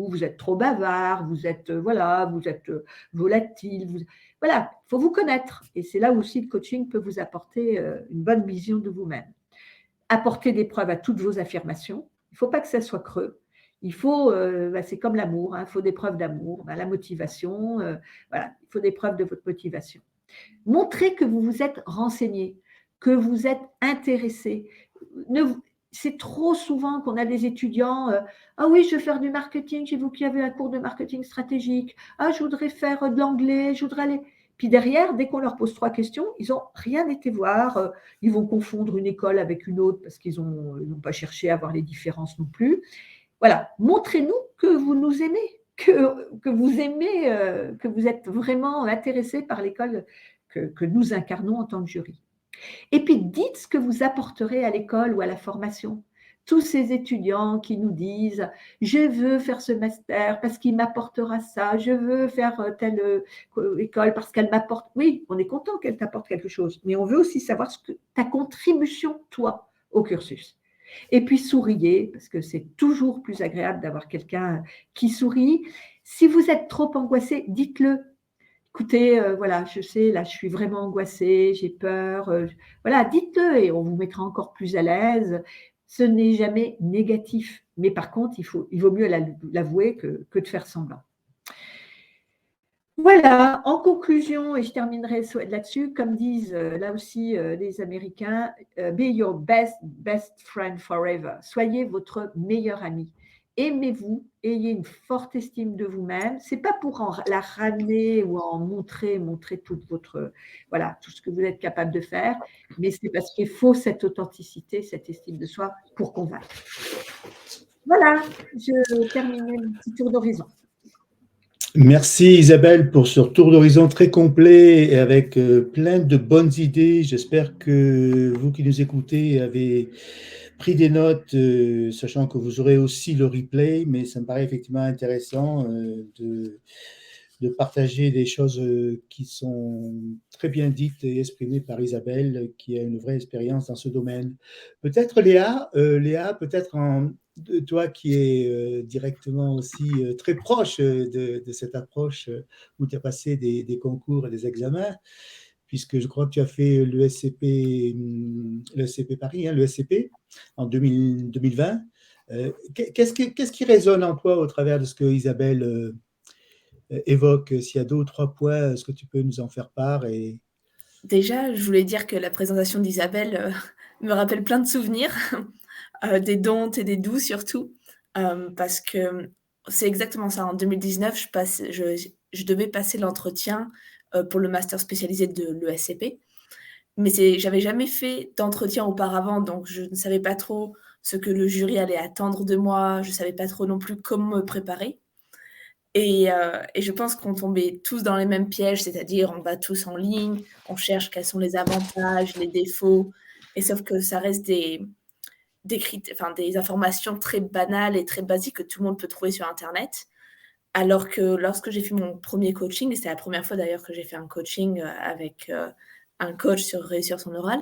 Vous êtes trop bavard, vous êtes volatile. Voilà, il faut vous connaître. Et c'est là aussi le coaching peut vous apporter une bonne vision de vous-même. Apportez des preuves à toutes vos affirmations. Il ne faut pas que ça soit creux. Il faut, c'est comme l'amour, il faut des preuves d'amour, la motivation, voilà, il faut des preuves de votre motivation. Montrez que vous vous êtes renseigné, que vous êtes intéressé. C'est trop souvent qu'on a des étudiants, ah oui, je veux faire du marketing, j'ai vu qu'il y avait un cours de marketing stratégique, ah, je voudrais faire de l'anglais, je voudrais aller… Puis derrière, dès qu'on leur pose 3 questions, ils n'ont rien été voir, ils vont confondre une école avec une autre parce qu'ils n'ont pas cherché à voir les différences non plus. Voilà, montrez-nous que vous nous aimez, que vous aimez, que vous êtes vraiment intéressé par l'école que nous incarnons en tant que jury. Et puis, dites ce que vous apporterez à l'école ou à la formation. Tous ces étudiants qui nous disent « je veux faire ce master parce qu'il m'apportera ça, je veux faire telle école parce qu'elle m'apporte… » Oui, on est content qu'elle t'apporte quelque chose, mais on veut aussi savoir ta contribution, toi, au cursus. Et puis, souriez, parce que c'est toujours plus agréable d'avoir quelqu'un qui sourit. Si vous êtes trop angoissé, dites-le. Écoutez, voilà, je sais, là, je suis vraiment angoissée, j'ai peur. Voilà, dites-le et on vous mettra encore plus à l'aise. Ce n'est jamais négatif. Mais par contre, il vaut mieux l'avouer que de faire semblant. Voilà, en conclusion, et je terminerai là-dessus, comme disent là aussi les Américains, be your best friend forever. Soyez votre meilleur ami. Aimez-vous, ayez une forte estime de vous-même. Ce n'est pas pour la ramener ou en montrer toute votre, voilà, tout ce que vous êtes capable de faire, mais c'est parce qu'il faut cette authenticité, cette estime de soi pour convaincre. Voilà, je termine mon petit tour d'horizon. Merci Isabelle pour ce tour d'horizon très complet et avec plein de bonnes idées. J'espère que vous qui nous écoutez avez pris des notes, sachant que vous aurez aussi le replay, mais ça me paraît effectivement intéressant de partager des choses qui sont très bien dites et exprimées par Isabelle, qui a une vraie expérience dans ce domaine. Peut-être Léa, peut-être toi qui es directement aussi très proche de cette approche où tu as passé des concours et des examens, puisque je crois que tu as fait l'ESCP Paris, l'ESCP en 2020. Qu'est-ce qui résonne en toi au travers de ce que Isabelle évoque? S'il y a 2 ou 3 points, est-ce que tu peux nous en faire part Déjà, je voulais dire que la présentation d'Isabelle me rappelle plein de souvenirs, des dons et des doux surtout, parce que c'est exactement ça. En 2019, je devais passer l'entretien pour le master spécialisé de l'ESCP, mais j'avais jamais fait d'entretien auparavant, donc je ne savais pas trop ce que le jury allait attendre de moi. Je ne savais pas trop non plus comment me préparer. Et je pense qu'on tombait tous dans les mêmes pièges, c'est-à-dire on va tous en ligne, on cherche quels sont les avantages, les défauts, et sauf que ça reste des informations très banales et très basiques que tout le monde peut trouver sur Internet. Alors que lorsque j'ai fait mon premier coaching, et c'était la première fois d'ailleurs que j'ai fait un coaching avec un coach sur réussir son oral,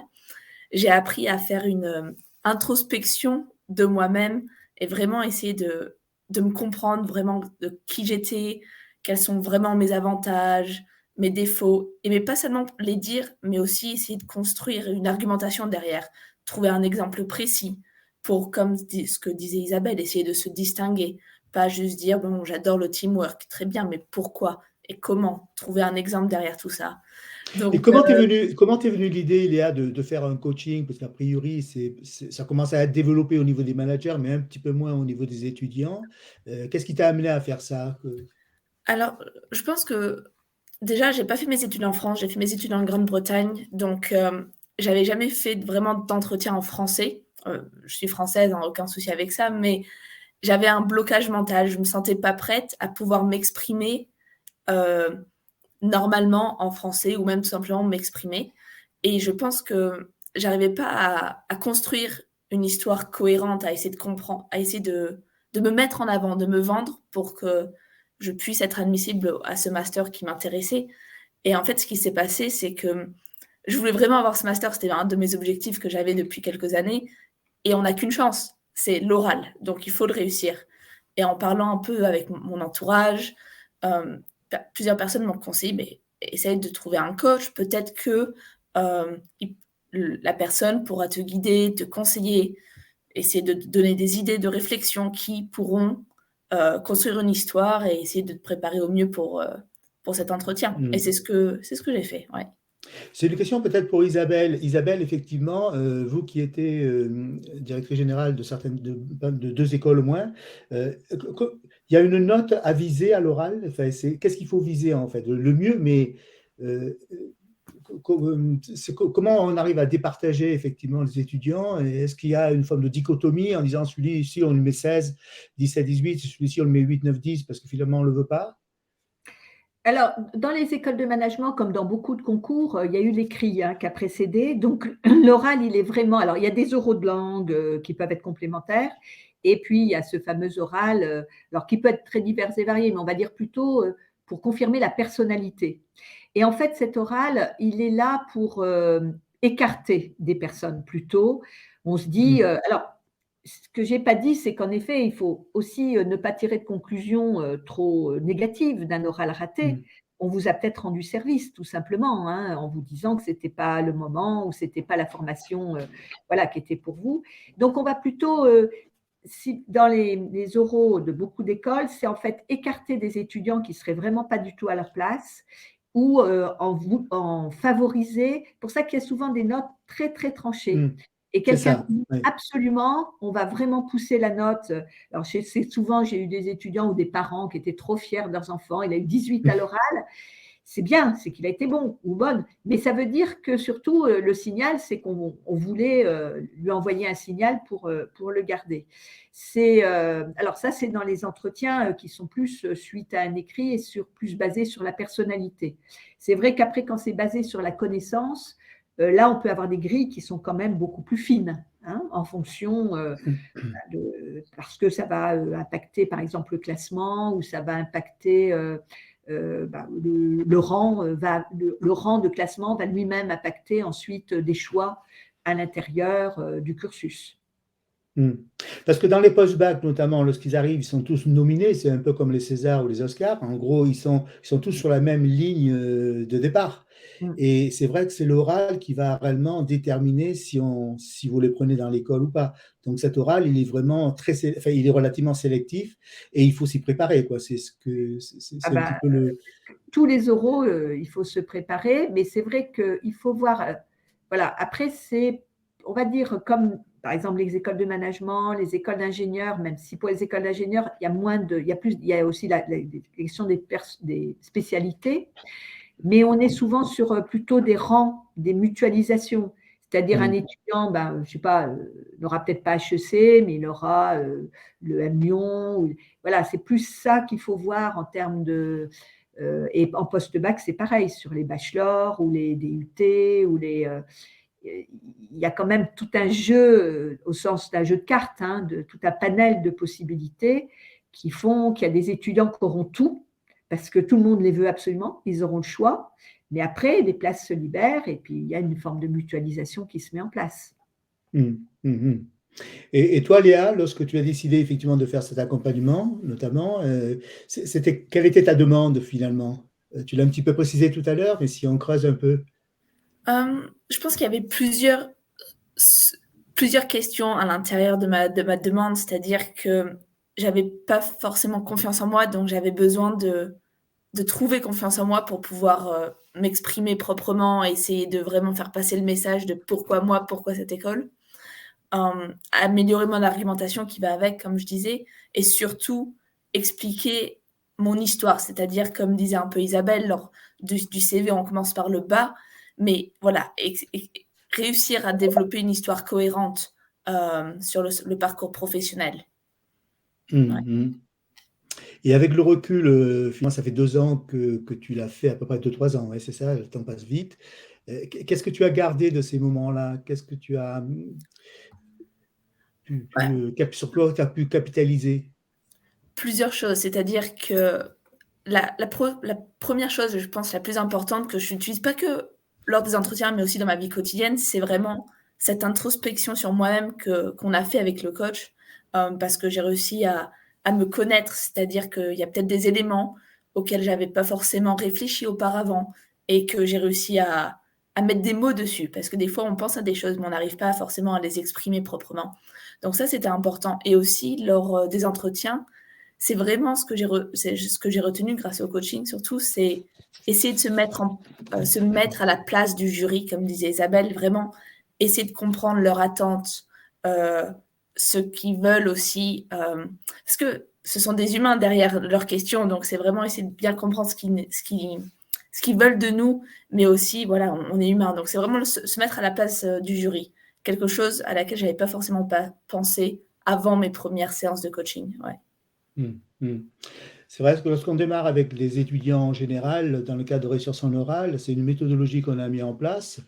j'ai appris à faire une introspection de moi-même et vraiment essayer de me comprendre vraiment de qui j'étais, quels sont vraiment mes avantages, mes défauts, et mais pas seulement les dire, mais aussi essayer de construire une argumentation derrière, trouver un exemple précis pour, comme ce que disait Isabelle, essayer de se distinguer, pas juste dire, bon, j'adore le teamwork, très bien, mais pourquoi et comment? Trouver un exemple derrière tout ça. Donc, et comment t'es venue l'idée, Léa, de faire un coaching? Parce qu'a priori, ça commence à être développé au niveau des managers, mais un petit peu moins au niveau des étudiants. Qu'est-ce qui t'a amené à faire ça? Alors, je pense que déjà, j'ai pas fait mes études en France, j'ai fait mes études en Grande-Bretagne, donc j'avais jamais fait vraiment d'entretien en français. Je suis française, hein, aucun souci avec ça, mais j'avais un blocage mental. Je me sentais pas prête à pouvoir m'exprimer normalement en français ou même tout simplement m'exprimer. Et je pense que j'arrivais pas à construire une histoire cohérente, à essayer de comprendre, à essayer de me mettre en avant, de me vendre pour que je puisse être admissible à ce master qui m'intéressait. Et en fait, ce qui s'est passé, c'est que je voulais vraiment avoir ce master. C'était un de mes objectifs que j'avais depuis quelques années. Et on n'a qu'une chance, c'est l'oral. Donc, il faut le réussir. Et en parlant un peu avec mon entourage, plusieurs personnes m'ont conseillé, mais essaye de trouver un coach. Peut-être que la personne pourra te guider, te conseiller, essayer de te donner des idées de réflexion qui pourront construire une histoire et essayer de te préparer au mieux pour cet entretien. Et c'est ce que j'ai fait, ouais. C'est une question peut-être pour Isabelle. Isabelle, effectivement, vous qui étiez directrice générale de 2 écoles au moins, il y a une note à viser à l'oral. Enfin, qu'est-ce qu'il faut viser en fait? Le mieux, mais comment on arrive à départager effectivement les étudiants? Est-ce qu'il y a une forme de dichotomie en disant celui-ci on lui met 16, 17, 18, celui-ci on lui met 8, 9, 10 parce que finalement on ne le veut pas? Alors, dans les écoles de management, comme dans beaucoup de concours, il y a eu l'écrit qui a précédé. Donc, l'oral, il est vraiment… Alors, il y a des oraux de langue qui peuvent être complémentaires. Et puis, il y a ce fameux oral, alors qui peut être très divers et varié, mais on va dire plutôt pour confirmer la personnalité. Et en fait, cet oral, il est là pour écarter des personnes plutôt. On se dit… alors, ce que je n'ai pas dit, c'est qu'en effet, il faut aussi ne pas tirer de conclusions trop négatives d'un oral raté. On vous a peut-être rendu service, tout simplement, hein, en vous disant que ce n'était pas le moment ou ce n'était pas la formation qui était pour vous. Donc, on va plutôt, dans les oraux de beaucoup d'écoles, c'est en fait écarter des étudiants qui ne seraient vraiment pas du tout à leur place ou en favoriser. C'est pour ça qu'il y a souvent des notes très, très tranchées. Et quelqu'un dit absolument, on va vraiment pousser la note. Alors, c'est souvent, j'ai eu des étudiants ou des parents qui étaient trop fiers de leurs enfants. Il a eu 18 à l'oral. C'est bien, c'est qu'il a été bon ou bonne. Mais ça veut dire que surtout, le signal, c'est qu'on voulait lui envoyer un signal pour le garder. Alors ça, c'est dans les entretiens qui sont plus suite à un écrit et plus basés sur la personnalité. C'est vrai qu'après, quand c'est basé sur la connaissance, là, on peut avoir des grilles qui sont quand même beaucoup plus fines, hein, en fonction parce que ça va impacter, par exemple, le classement ou ça va impacter le rang de classement va lui-même impacter ensuite des choix à l'intérieur du cursus. Parce que dans les post-bac, notamment, lorsqu'ils arrivent, ils sont tous nominés, c'est un peu comme les Césars ou les Oscars. En gros, ils sont tous sur la même ligne de départ. Et c'est vrai que c'est l'oral qui va réellement déterminer si vous les prenez dans l'école ou pas. Donc cet oral, il est vraiment il est relativement sélectif et il faut s'y préparer, quoi. C'est un petit peu le… Tous les oraux, il faut se préparer, mais c'est vrai qu'il faut voir… voilà, après, on va dire, comme par exemple les écoles de management, les écoles d'ingénieurs, même si pour les écoles d'ingénieurs, il y a aussi la question des spécialités, mais on est souvent sur plutôt des rangs, des mutualisations. C'est-à-dire un étudiant, je ne sais pas, n'aura peut-être pas HEC, mais il aura le M Lyon. Voilà, c'est plus ça qu'il faut voir en termes de… et en post-bac, c'est pareil, sur les bachelors ou les DUT ou il y a quand même tout un jeu, au sens d'un jeu de cartes, de tout un panel de possibilités qui font qu'il y a des étudiants qui auront tout, parce que tout le monde les veut absolument, ils auront le choix. Mais après, des places se libèrent et puis il y a une forme de mutualisation qui se met en place. Et toi, Léa, lorsque tu as décidé effectivement de faire cet accompagnement, notamment, quelle était ta demande finalement? Tu l'as un petit peu précisé tout à l'heure, mais si on creuse un peu. Je pense qu'il y avait plusieurs questions à l'intérieur de ma demande, c'est-à-dire que j'avais pas forcément confiance en moi, donc j'avais besoin de trouver confiance en moi pour pouvoir m'exprimer proprement, essayer de vraiment faire passer le message de pourquoi moi, pourquoi cette école, améliorer mon argumentation qui va avec, comme je disais, et surtout expliquer mon histoire, c'est-à-dire, comme disait un peu Isabelle, lors du CV, on commence par le bas, mais voilà, réussir à développer une histoire cohérente sur le parcours professionnel. Ouais. Et avec le recul, finalement, ça fait 2 ans que tu l'as fait, à peu près 2-3 ans, ouais, c'est ça, le temps passe vite. Qu'est-ce que tu as gardé de ces moments-là? Qu'est-ce que tu as sur quoi tu as pu capitaliser? Plusieurs choses, c'est-à-dire que la première chose, je pense, la plus importante, que je n'utilise pas que lors des entretiens, mais aussi dans ma vie quotidienne, c'est vraiment cette introspection sur moi-même qu'on a fait avec le coach, parce que j'ai réussi à me connaître, c'est-à-dire qu'il y a peut-être des éléments auxquels je n'avais pas forcément réfléchi auparavant et que j'ai réussi à mettre des mots dessus, parce que des fois, on pense à des choses, mais on n'arrive pas forcément à les exprimer proprement. Donc ça, c'était important. Et aussi, lors des entretiens, c'est vraiment ce que j'ai retenu grâce au coaching, surtout, c'est essayer de se mettre à la place du jury, comme disait Isabelle, vraiment essayer de comprendre leurs attentes, ce qu'ils veulent aussi, parce que ce sont des humains derrière leurs questions, donc c'est vraiment essayer de bien comprendre ce qu'ils veulent de nous, mais aussi, voilà, on est humain, donc c'est vraiment se mettre à la place du jury, quelque chose à laquelle je n'avais pas forcément pensé avant mes premières séances de coaching, ouais. C'est vrai que lorsqu'on démarre avec les étudiants en général, dans le cadre de réussir son oral, c'est une méthodologie qu'on a mis en place.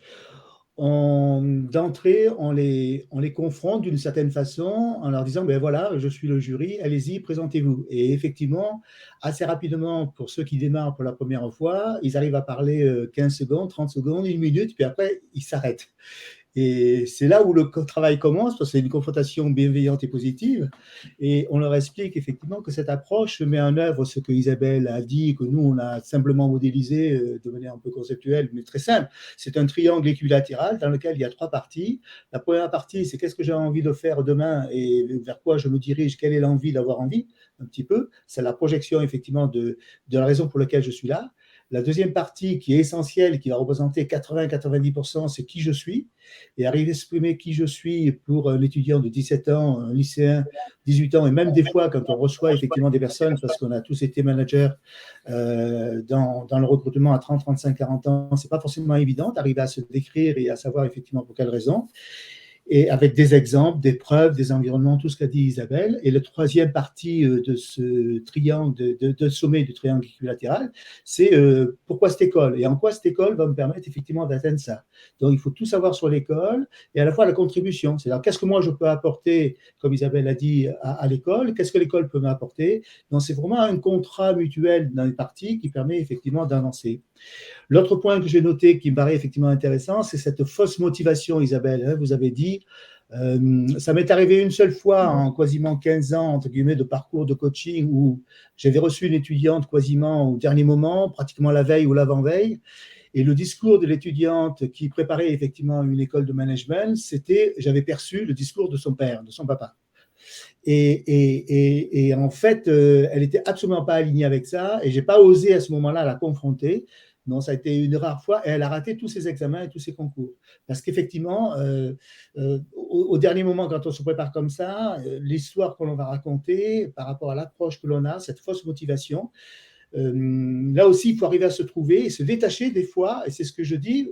D'entrée, on les confronte d'une certaine façon en leur disant, ben voilà, je suis le jury, allez-y, présentez-vous. Et effectivement, assez rapidement, pour ceux qui démarrent pour la première fois, ils arrivent à parler 15 secondes, 30 secondes, 1 minute, puis après, ils s'arrêtent. Et c'est là où le travail commence, parce que c'est une confrontation bienveillante et positive. Et on leur explique effectivement que cette approche met en œuvre ce que Isabelle a dit, que nous, on a simplement modélisé de manière un peu conceptuelle, mais très simple. C'est un triangle équilatéral dans lequel il y a 3 parties. La première partie, c'est qu'est-ce que j'ai envie de faire demain et vers quoi je me dirige, quelle est l'envie d'avoir envie, un petit peu. C'est la projection effectivement de la raison pour laquelle je suis là. La deuxième partie qui est essentielle, qui va représenter 80-90%, c'est qui je suis. Et arriver à exprimer qui je suis pour un étudiant de 17 ans, un lycéen, 18 ans, et même des fois quand on reçoit effectivement des personnes, parce qu'on a tous été managers dans le recrutement à 30, 35, 40 ans, c'est pas forcément évident d'arriver à se décrire et à savoir effectivement pour quelles raisons. Et avec des exemples, des preuves, des environnements, tout ce qu'a dit Isabelle. Et la troisième partie de ce triangle, de sommet du triangle équilatéral, c'est pourquoi cette école et en quoi cette école va me permettre effectivement d'atteindre ça. Donc, il faut tout savoir sur l'école et à la fois la contribution. C'est-à-dire, qu'est-ce que moi je peux apporter, comme Isabelle a dit, à l'école? Qu'est-ce que l'école peut m'apporter? Donc, c'est vraiment un contrat mutuel dans les parties qui permet effectivement d'avancer. L'autre point que j'ai noté qui me paraît effectivement intéressant, c'est cette fausse motivation, Isabelle. Vous avez dit, ça m'est arrivé une seule fois en quasiment 15 ans, entre guillemets, de parcours de coaching où j'avais reçu une étudiante quasiment au dernier moment, pratiquement la veille ou l'avant-veille. Et le discours de l'étudiante qui préparait effectivement une école de management, j'avais perçu le discours de son père, de son papa. Et en fait, elle n'était absolument pas alignée avec ça et je n'ai pas osé à ce moment-là la confronter. Non, ça a été une rare fois et elle a raté tous ses examens et tous ses concours. Parce qu'effectivement, au dernier moment, quand on se prépare comme ça, l'histoire que l'on va raconter par rapport à l'approche que l'on a, cette fausse motivation, là aussi, il faut arriver à se trouver et se détacher des fois, et c'est ce que je dis,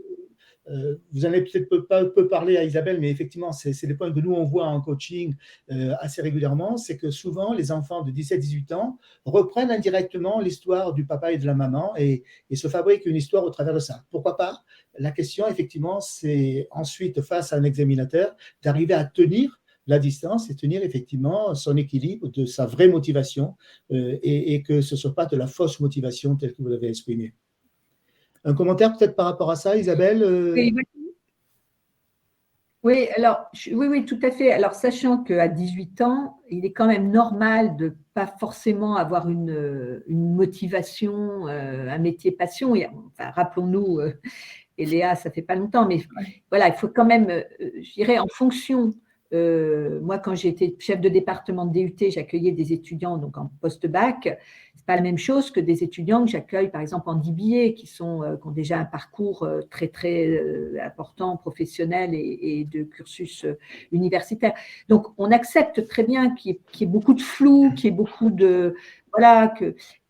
vous en avez peut-être pas peu parlé à Isabelle, mais effectivement, c'est des points que nous, on voit en coaching assez régulièrement, c'est que souvent, les enfants de 17-18 ans reprennent indirectement l'histoire du papa et de la maman et se fabriquent une histoire au travers de ça. Pourquoi pas? La question, effectivement, c'est ensuite, face à un examinateur, d'arriver à tenir la distance et tenir effectivement son équilibre de sa vraie motivation et que ce ne soit pas de la fausse motivation telle que vous l'avez exprimée. Un commentaire peut-être par rapport à ça, Isabelle? Oui, alors, oui, tout à fait. Alors, sachant qu'à 18 ans, il est quand même normal de ne pas forcément avoir une motivation, un métier passion. Enfin, rappelons-nous, et Léa, ça fait pas longtemps, mais voilà, il faut quand même, je dirais, en fonction. Moi, quand j'étais chef de département de DUT, j'accueillais des étudiants donc en post-bac. C'est pas la même chose que des étudiants que j'accueille, par exemple, en DBA, qui ont déjà un parcours très, très important, professionnel et de cursus universitaire. Donc, on accepte très bien qu'il y ait beaucoup de flou, qu'il y ait beaucoup de… Voilà,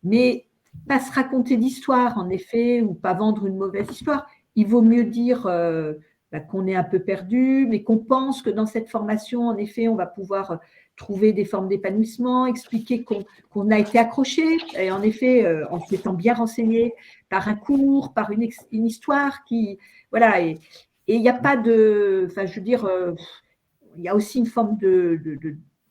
mais pas se raconter d'histoire, en effet, ou pas vendre une mauvaise histoire. Il vaut mieux dire qu'on est un peu perdu, mais qu'on pense que dans cette formation, en effet, on va pouvoir trouver des formes d'épanouissement, expliquer qu'on a été accroché, et en effet, en s'étant bien renseigné par un cours, par une histoire qui… Voilà, et il n'y a pas de… Enfin, je veux dire, il y a aussi une forme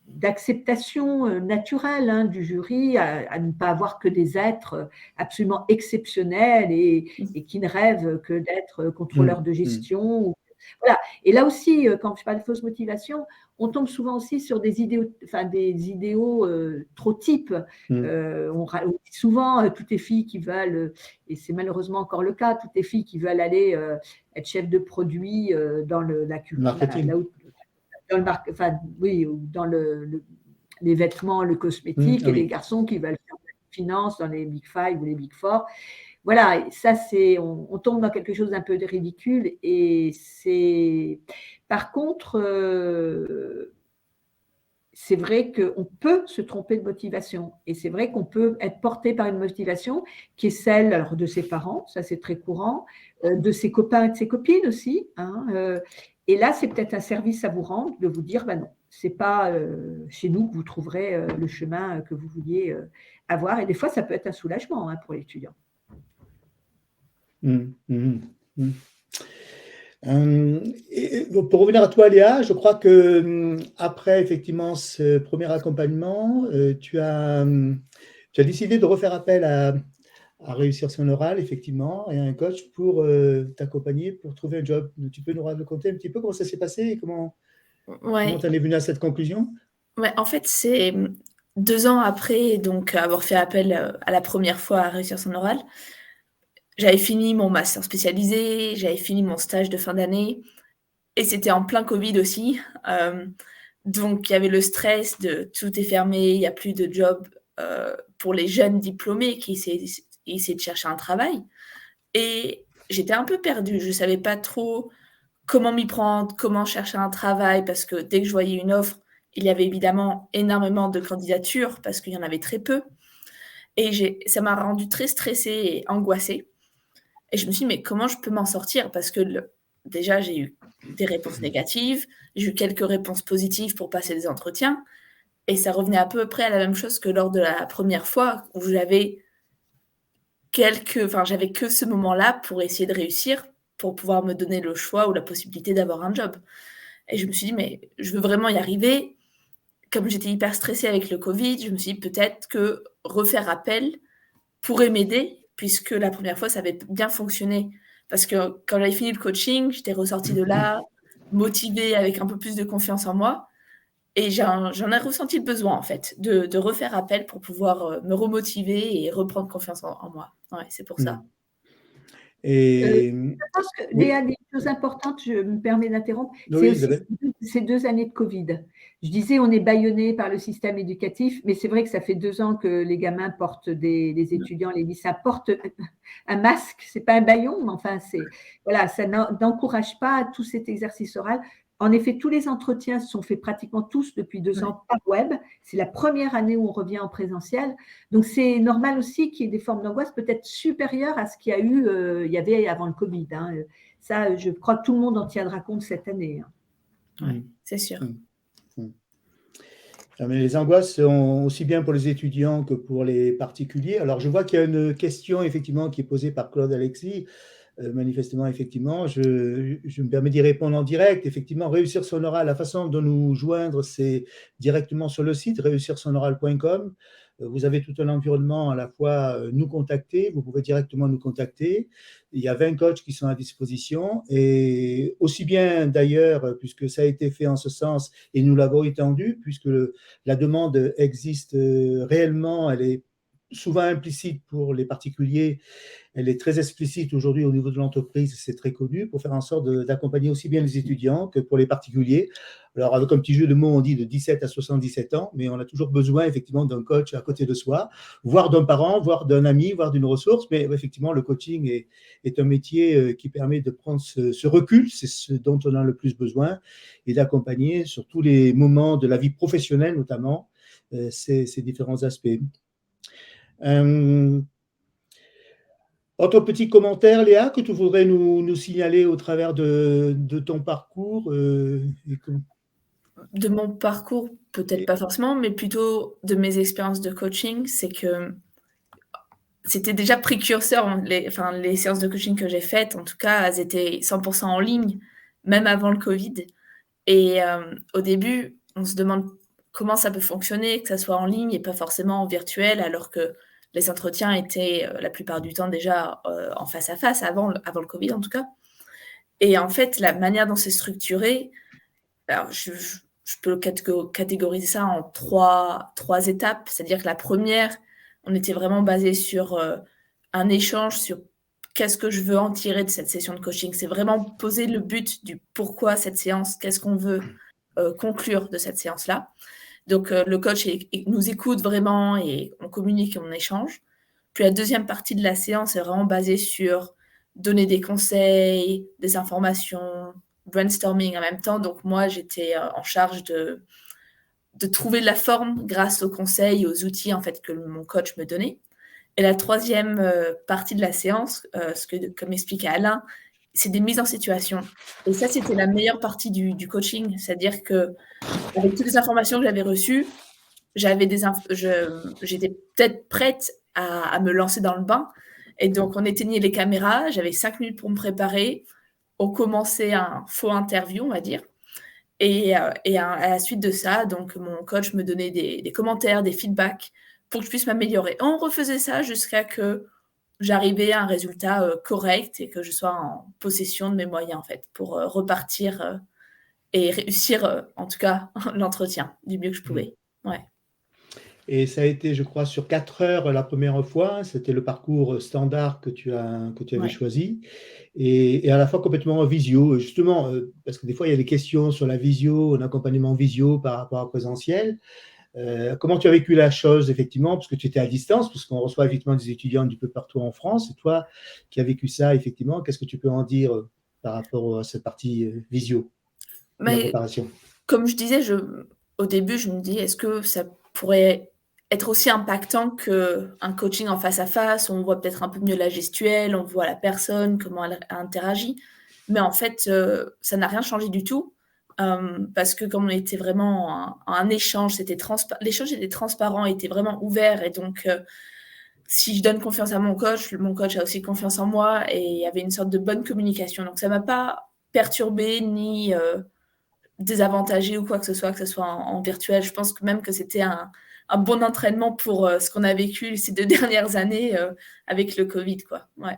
d'acceptation naturelle du jury à ne pas avoir que des êtres absolument exceptionnels et qui ne rêvent que d'être contrôleurs de gestion. Voilà. Et là aussi, quand je parle de fausse motivation, on tombe souvent aussi sur des idéaux trop types. On dit souvent toutes les filles qui veulent, et c'est malheureusement encore le cas, toutes les filles qui veulent aller être chef de produit dans la culture, marketing. Dans le dans les vêtements, le cosmétique, et les garçons qui veulent faire de la finance dans les Big Five ou les Big Four. Voilà, ça on tombe dans quelque chose d'un peu de ridicule. Et par contre, c'est vrai qu'on peut se tromper de motivation. Et c'est vrai qu'on peut être porté par une motivation qui est celle alors, de ses parents, ça c'est très courant, de ses copains et de ses copines aussi. Et là, c'est peut-être un service à vous rendre de vous dire, non, ce n'est pas chez nous que vous trouverez le chemin que vous vouliez avoir. Et des fois, ça peut être un soulagement pour l'étudiant. Pour revenir à toi, Léa, je crois que après effectivement ce premier accompagnement, tu as décidé de refaire appel à réussir son oral, effectivement, et à un coach pour t'accompagner, pour trouver un job. Tu peux nous raconter un petit peu comment ça s'est passé et comment tu en es venu à cette conclusion? Ouais, en fait, c'est 2 ans après donc avoir fait appel à la première fois à réussir son oral. J'avais fini mon master spécialisé, j'avais fini mon stage de fin d'année et c'était en plein Covid aussi. Donc il y avait le stress de tout est fermé, il n'y a plus de job pour les jeunes diplômés qui essaient de chercher un travail. Et j'étais un peu perdue, je ne savais pas trop comment m'y prendre, comment chercher un travail, parce que dès que je voyais une offre, il y avait évidemment énormément de candidatures parce qu'il y en avait très peu. Et ça m'a rendue très stressée et angoissée. Et je me suis dit, mais comment je peux m'en sortir? Parce que déjà, j'ai eu des réponses négatives, j'ai eu quelques réponses positives pour passer des entretiens. Et ça revenait à peu près à la même chose que lors de la première fois où j'avais que ce moment-là pour essayer de réussir, pour pouvoir me donner le choix ou la possibilité d'avoir un job. Et je me suis dit, mais je veux vraiment y arriver. Comme j'étais hyper stressée avec le Covid, je me suis dit peut-être que refaire appel pourrait m'aider, puisque la première fois, ça avait bien fonctionné. Parce que quand j'avais fini le coaching, j'étais ressortie de là, motivée, avec un peu plus de confiance en moi. Et j'en ai ressenti le besoin, en fait, de refaire appel pour pouvoir me remotiver et reprendre confiance en moi. Ouais, c'est pour ça. Et je pense que Léa, des choses importantes, je me permets d'interrompre, oui, c'est aussi ces 2 années de Covid. Je disais, on est bâillonné par le système éducatif, mais c'est vrai que ça fait 2 ans que les gamins portent, les étudiants, les lycéens portent un masque, c'est pas un bâillon, mais enfin, voilà, ça n'encourage pas tout cet exercice oral. En effet, tous les entretiens se sont faits pratiquement tous depuis 2 ans par web. C'est la première année où on revient en présentiel. Donc, c'est normal aussi qu'il y ait des formes d'angoisse peut-être supérieures à ce qu'il y avait avant le Covid. Ça, je crois que tout le monde en tiendra compte cette année. Ouais, c'est sûr. Mais les angoisses sont aussi bien pour les étudiants que pour les particuliers. Alors, je vois qu'il y a une question effectivement qui est posée par Claude Alexis. Manifestement, effectivement, je me permets d'y répondre en direct. Effectivement, réussir son oral, la façon de nous joindre, c'est directement sur le site réussirsonoral.com. Vous avez tout un environnement à la fois nous contacter, vous pouvez directement nous contacter. Il y a 20 coachs qui sont à disposition et aussi bien d'ailleurs, puisque ça a été fait en ce sens et nous l'avons étendu, puisque la demande existe réellement, elle est souvent implicite pour les particuliers. Elle est très explicite aujourd'hui au niveau de l'entreprise, c'est très connu, pour faire en sorte d'accompagner aussi bien les étudiants que pour les particuliers. Alors, avec un petit jeu de mots, on dit de 17 à 77 ans, mais on a toujours besoin effectivement d'un coach à côté de soi, voire d'un parent, voire d'un ami, voire d'une ressource. Mais effectivement, le coaching est un métier qui permet de prendre ce recul, c'est ce dont on a le plus besoin, et d'accompagner sur tous les moments de la vie professionnelle, notamment, ces différents aspects. Autre petit commentaire, Léa, que tu voudrais nous signaler au travers de ton parcours De mon parcours, peut-être pas forcément, mais plutôt de mes expériences de coaching, c'est que c'était déjà précurseur. Les séances de coaching que j'ai faites, en tout cas, elles étaient 100% en ligne, même avant le Covid. Et au début, on se demande comment ça peut fonctionner, que ça soit en ligne et pas forcément en virtuel, alors que les entretiens étaient la plupart du temps déjà en face à face, avant le Covid en tout cas. Et en fait, la manière dont c'est structuré, alors je peux catégoriser ça en trois étapes. C'est-à-dire que la première, on était vraiment basé sur un échange sur qu'est-ce que je veux en tirer de cette session de coaching. C'est vraiment poser le but du pourquoi cette séance, qu'est-ce qu'on veut conclure de cette séance-là. Donc, le coach nous écoute vraiment et on communique et on échange. Puis la deuxième partie de la séance est vraiment basée sur donner des conseils, des informations, brainstorming en même temps. Donc, moi, j'étais en charge de trouver de la forme grâce aux conseils et aux outils en fait, que mon coach me donnait. Et la troisième partie de la séance, comme expliquait Alain, c'est des mises en situation. Et ça, c'était la meilleure partie du coaching. C'est-à-dire que avec toutes les informations que j'avais reçues, j'étais peut-être prête à me lancer dans le bain. Et donc, on éteignait les caméras. J'avais 5 minutes pour me préparer. On commençait un faux interview, on va dire. Et à la suite de ça, donc, mon coach me donnait des commentaires, des feedbacks pour que je puisse m'améliorer. On refaisait ça jusqu'à que j'arrivais à un résultat correct et que je sois en possession de mes moyens, en fait, pour repartir et réussir, en tout cas, l'entretien du mieux que je pouvais. Ouais. Et ça a été, je crois, sur 4 heures la première fois. C'était le parcours standard que tu avais choisi. Et à la fois complètement en visio, justement, parce que des fois, il y a des questions sur la visio, un accompagnement visio par rapport à présentiel. Comment tu as vécu la chose, effectivement, parce que tu étais à distance, parce qu'on reçoit effectivement des étudiants un peu partout en France. Et toi, qui as vécu ça, effectivement, qu'est-ce que tu peux en dire par rapport à cette partie visio, la préparation? Comme je disais, au début, je me dis, est-ce que ça pourrait être aussi impactant qu'un coaching en face à face? On voit peut-être un peu mieux la gestuelle, on voit la personne, comment elle interagit. Mais en fait, ça n'a rien changé du tout. Parce que comme on était vraiment un échange, l'échange était transparent, était vraiment ouvert. Et donc, si je donne confiance à mon coach a aussi confiance en moi. Et il y avait une sorte de bonne communication. Donc, ça ne m'a pas perturbée ni désavantagé ou quoi que ce soit en virtuel. Je pense que même que c'était un bon entraînement pour ce qu'on a vécu ces 2 dernières années avec le Covid, quoi. Ouais.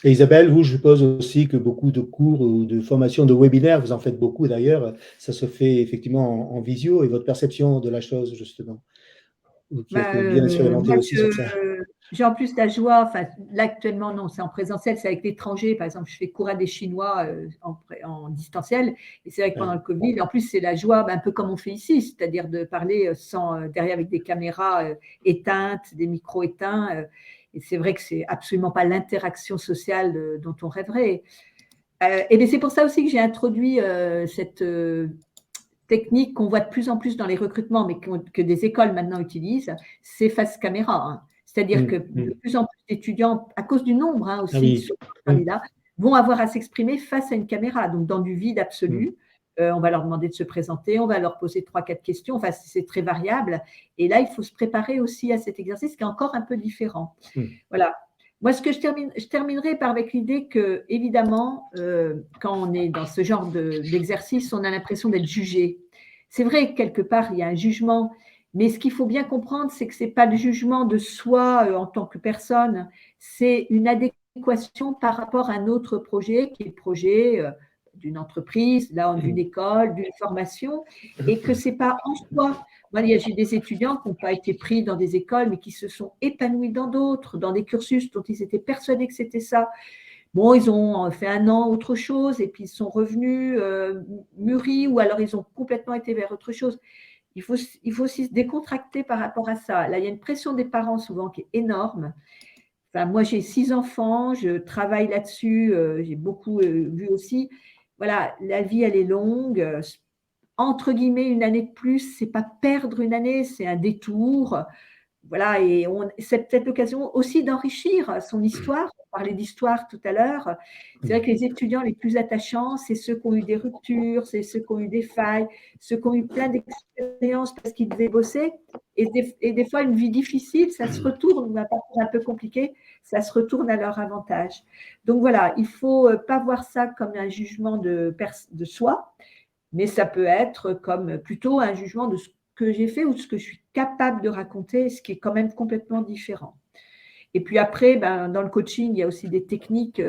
Et Isabelle, vous, je suppose aussi que beaucoup de cours ou de formations, de webinaires, vous en faites beaucoup d'ailleurs, ça se fait effectivement en visio, et votre perception de la chose, justement, qui a été bien expérimenté aussi sur ça. J'ai en plus la joie, là actuellement non, c'est en présentiel, c'est avec l'étranger. Par exemple, je fais cours à des Chinois en distanciel, et c'est vrai que pendant le Covid, en plus c'est la joie, un peu comme on fait ici, c'est-à-dire de parler derrière avec des caméras éteintes, des micros éteints, et c'est vrai que c'est absolument pas l'interaction sociale dont on rêverait. Et bien c'est pour ça aussi que j'ai introduit cette technique qu'on voit de plus en plus dans les recrutements, mais que des écoles maintenant utilisent, c'est face caméra. Hein. C'est-à-dire que de plus en plus d'étudiants, à cause du nombre aussi, sur les candidats, vont avoir à s'exprimer face à une caméra, donc dans du vide absolu. On va leur demander de se présenter, on va leur poser 3-4 questions, enfin c'est très variable. Et là, il faut se préparer aussi à cet exercice qui est encore un peu différent. Voilà. Moi, je terminerai avec l'idée que, évidemment, quand on est dans ce genre d'exercice, on a l'impression d'être jugé. C'est vrai que quelque part, il y a un jugement, mais ce qu'il faut bien comprendre, c'est que ce n'est pas le jugement de soi en tant que personne, c'est une adéquation par rapport à un autre projet, qui est le projet d'une entreprise, là, d'une école, d'une formation, et que ce n'est pas en soi. Moi, j'ai des étudiants qui n'ont pas été pris dans des écoles, mais qui se sont épanouis dans d'autres, dans des cursus dont ils étaient persuadés que c'était ça. Bon, ils ont fait 1 an autre chose, et puis ils sont revenus mûris, ou alors ils ont complètement été vers autre chose. Il faut aussi se décontracter par rapport à ça. Là, il y a une pression des parents souvent qui est énorme. Enfin, moi, j'ai 6 enfants, je travaille là-dessus, j'ai beaucoup vu aussi. Voilà, la vie, elle est longue. Entre guillemets, 1 année de plus, c'est pas perdre 1 année, c'est un détour. Voilà, et c'est peut-être l'occasion aussi d'enrichir son histoire. On parlait d'histoire tout à l'heure. C'est vrai que les étudiants les plus attachants, c'est ceux qui ont eu des ruptures, c'est ceux qui ont eu des failles, ceux qui ont eu plein d'expériences parce qu'ils devaient bosser. Et des fois, une vie difficile, ça se retourne, un peu compliqué, ça se retourne à leur avantage. Donc voilà, il ne faut pas voir ça comme un jugement de soi, mais ça peut être comme plutôt un jugement de ce que j'ai fait ou de ce que je suis capable de raconter, ce qui est quand même complètement différent. Et puis après, dans le coaching, il y a aussi des techniques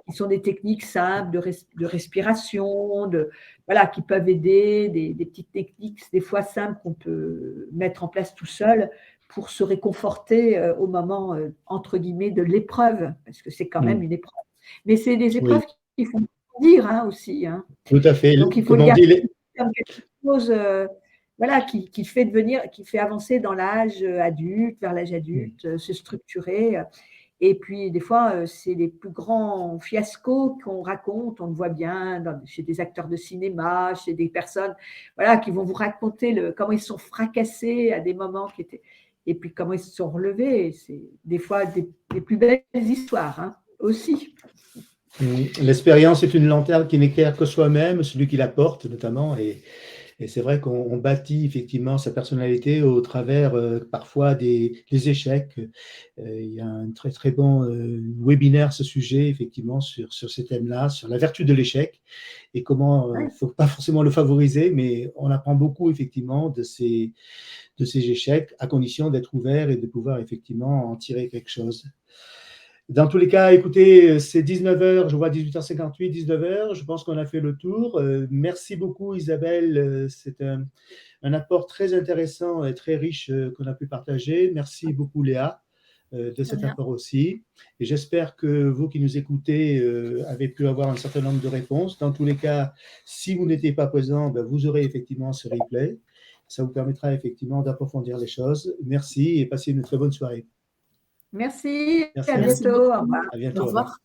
qui sont des techniques simples de respiration, qui peuvent aider, des petites techniques, des fois simples qu'on peut mettre en place tout seul pour se réconforter au moment, entre guillemets, de l'épreuve, parce que c'est quand même une épreuve. Mais c'est des épreuves qui font dire aussi. Hein. Tout à fait. Donc, il faut le garder comme quelque chose qui fait avancer dans l'âge adulte, vers l'âge adulte, se structurer. Et puis, des fois, c'est les plus grands fiascos qu'on raconte. On le voit bien chez des acteurs de cinéma, chez des personnes qui vont vous raconter comment ils sont fracassés à des moments qui étaient… Et puis, comment ils se sont relevés. C'est des fois des plus belles histoires aussi. L'expérience est une lanterne qui n'éclaire que soi-même, celui qui la porte notamment, et c'est vrai qu'on bâtit effectivement sa personnalité au travers parfois des échecs. Il y a un très très bon webinaire à ce sujet, effectivement, sur ces thèmes-là, sur la vertu de l'échec et comment il ne faut pas forcément le favoriser, mais on apprend beaucoup effectivement de ces échecs, à condition d'être ouvert et de pouvoir effectivement en tirer quelque chose. Dans tous les cas, écoutez, c'est 19h, je vois 18h58, 19h, je pense qu'on a fait le tour. Merci beaucoup Isabelle, c'est un apport très intéressant et très riche qu'on a pu partager. Merci beaucoup Léa de cet apport aussi. Et j'espère que vous qui nous écoutez avez pu avoir un certain nombre de réponses. Dans tous les cas, si vous n'étiez pas présent, vous aurez effectivement ce replay. Ça vous permettra effectivement d'approfondir les choses. Merci et passez une très bonne soirée. Merci. Merci. À bientôt. Au revoir. À bientôt. Au revoir.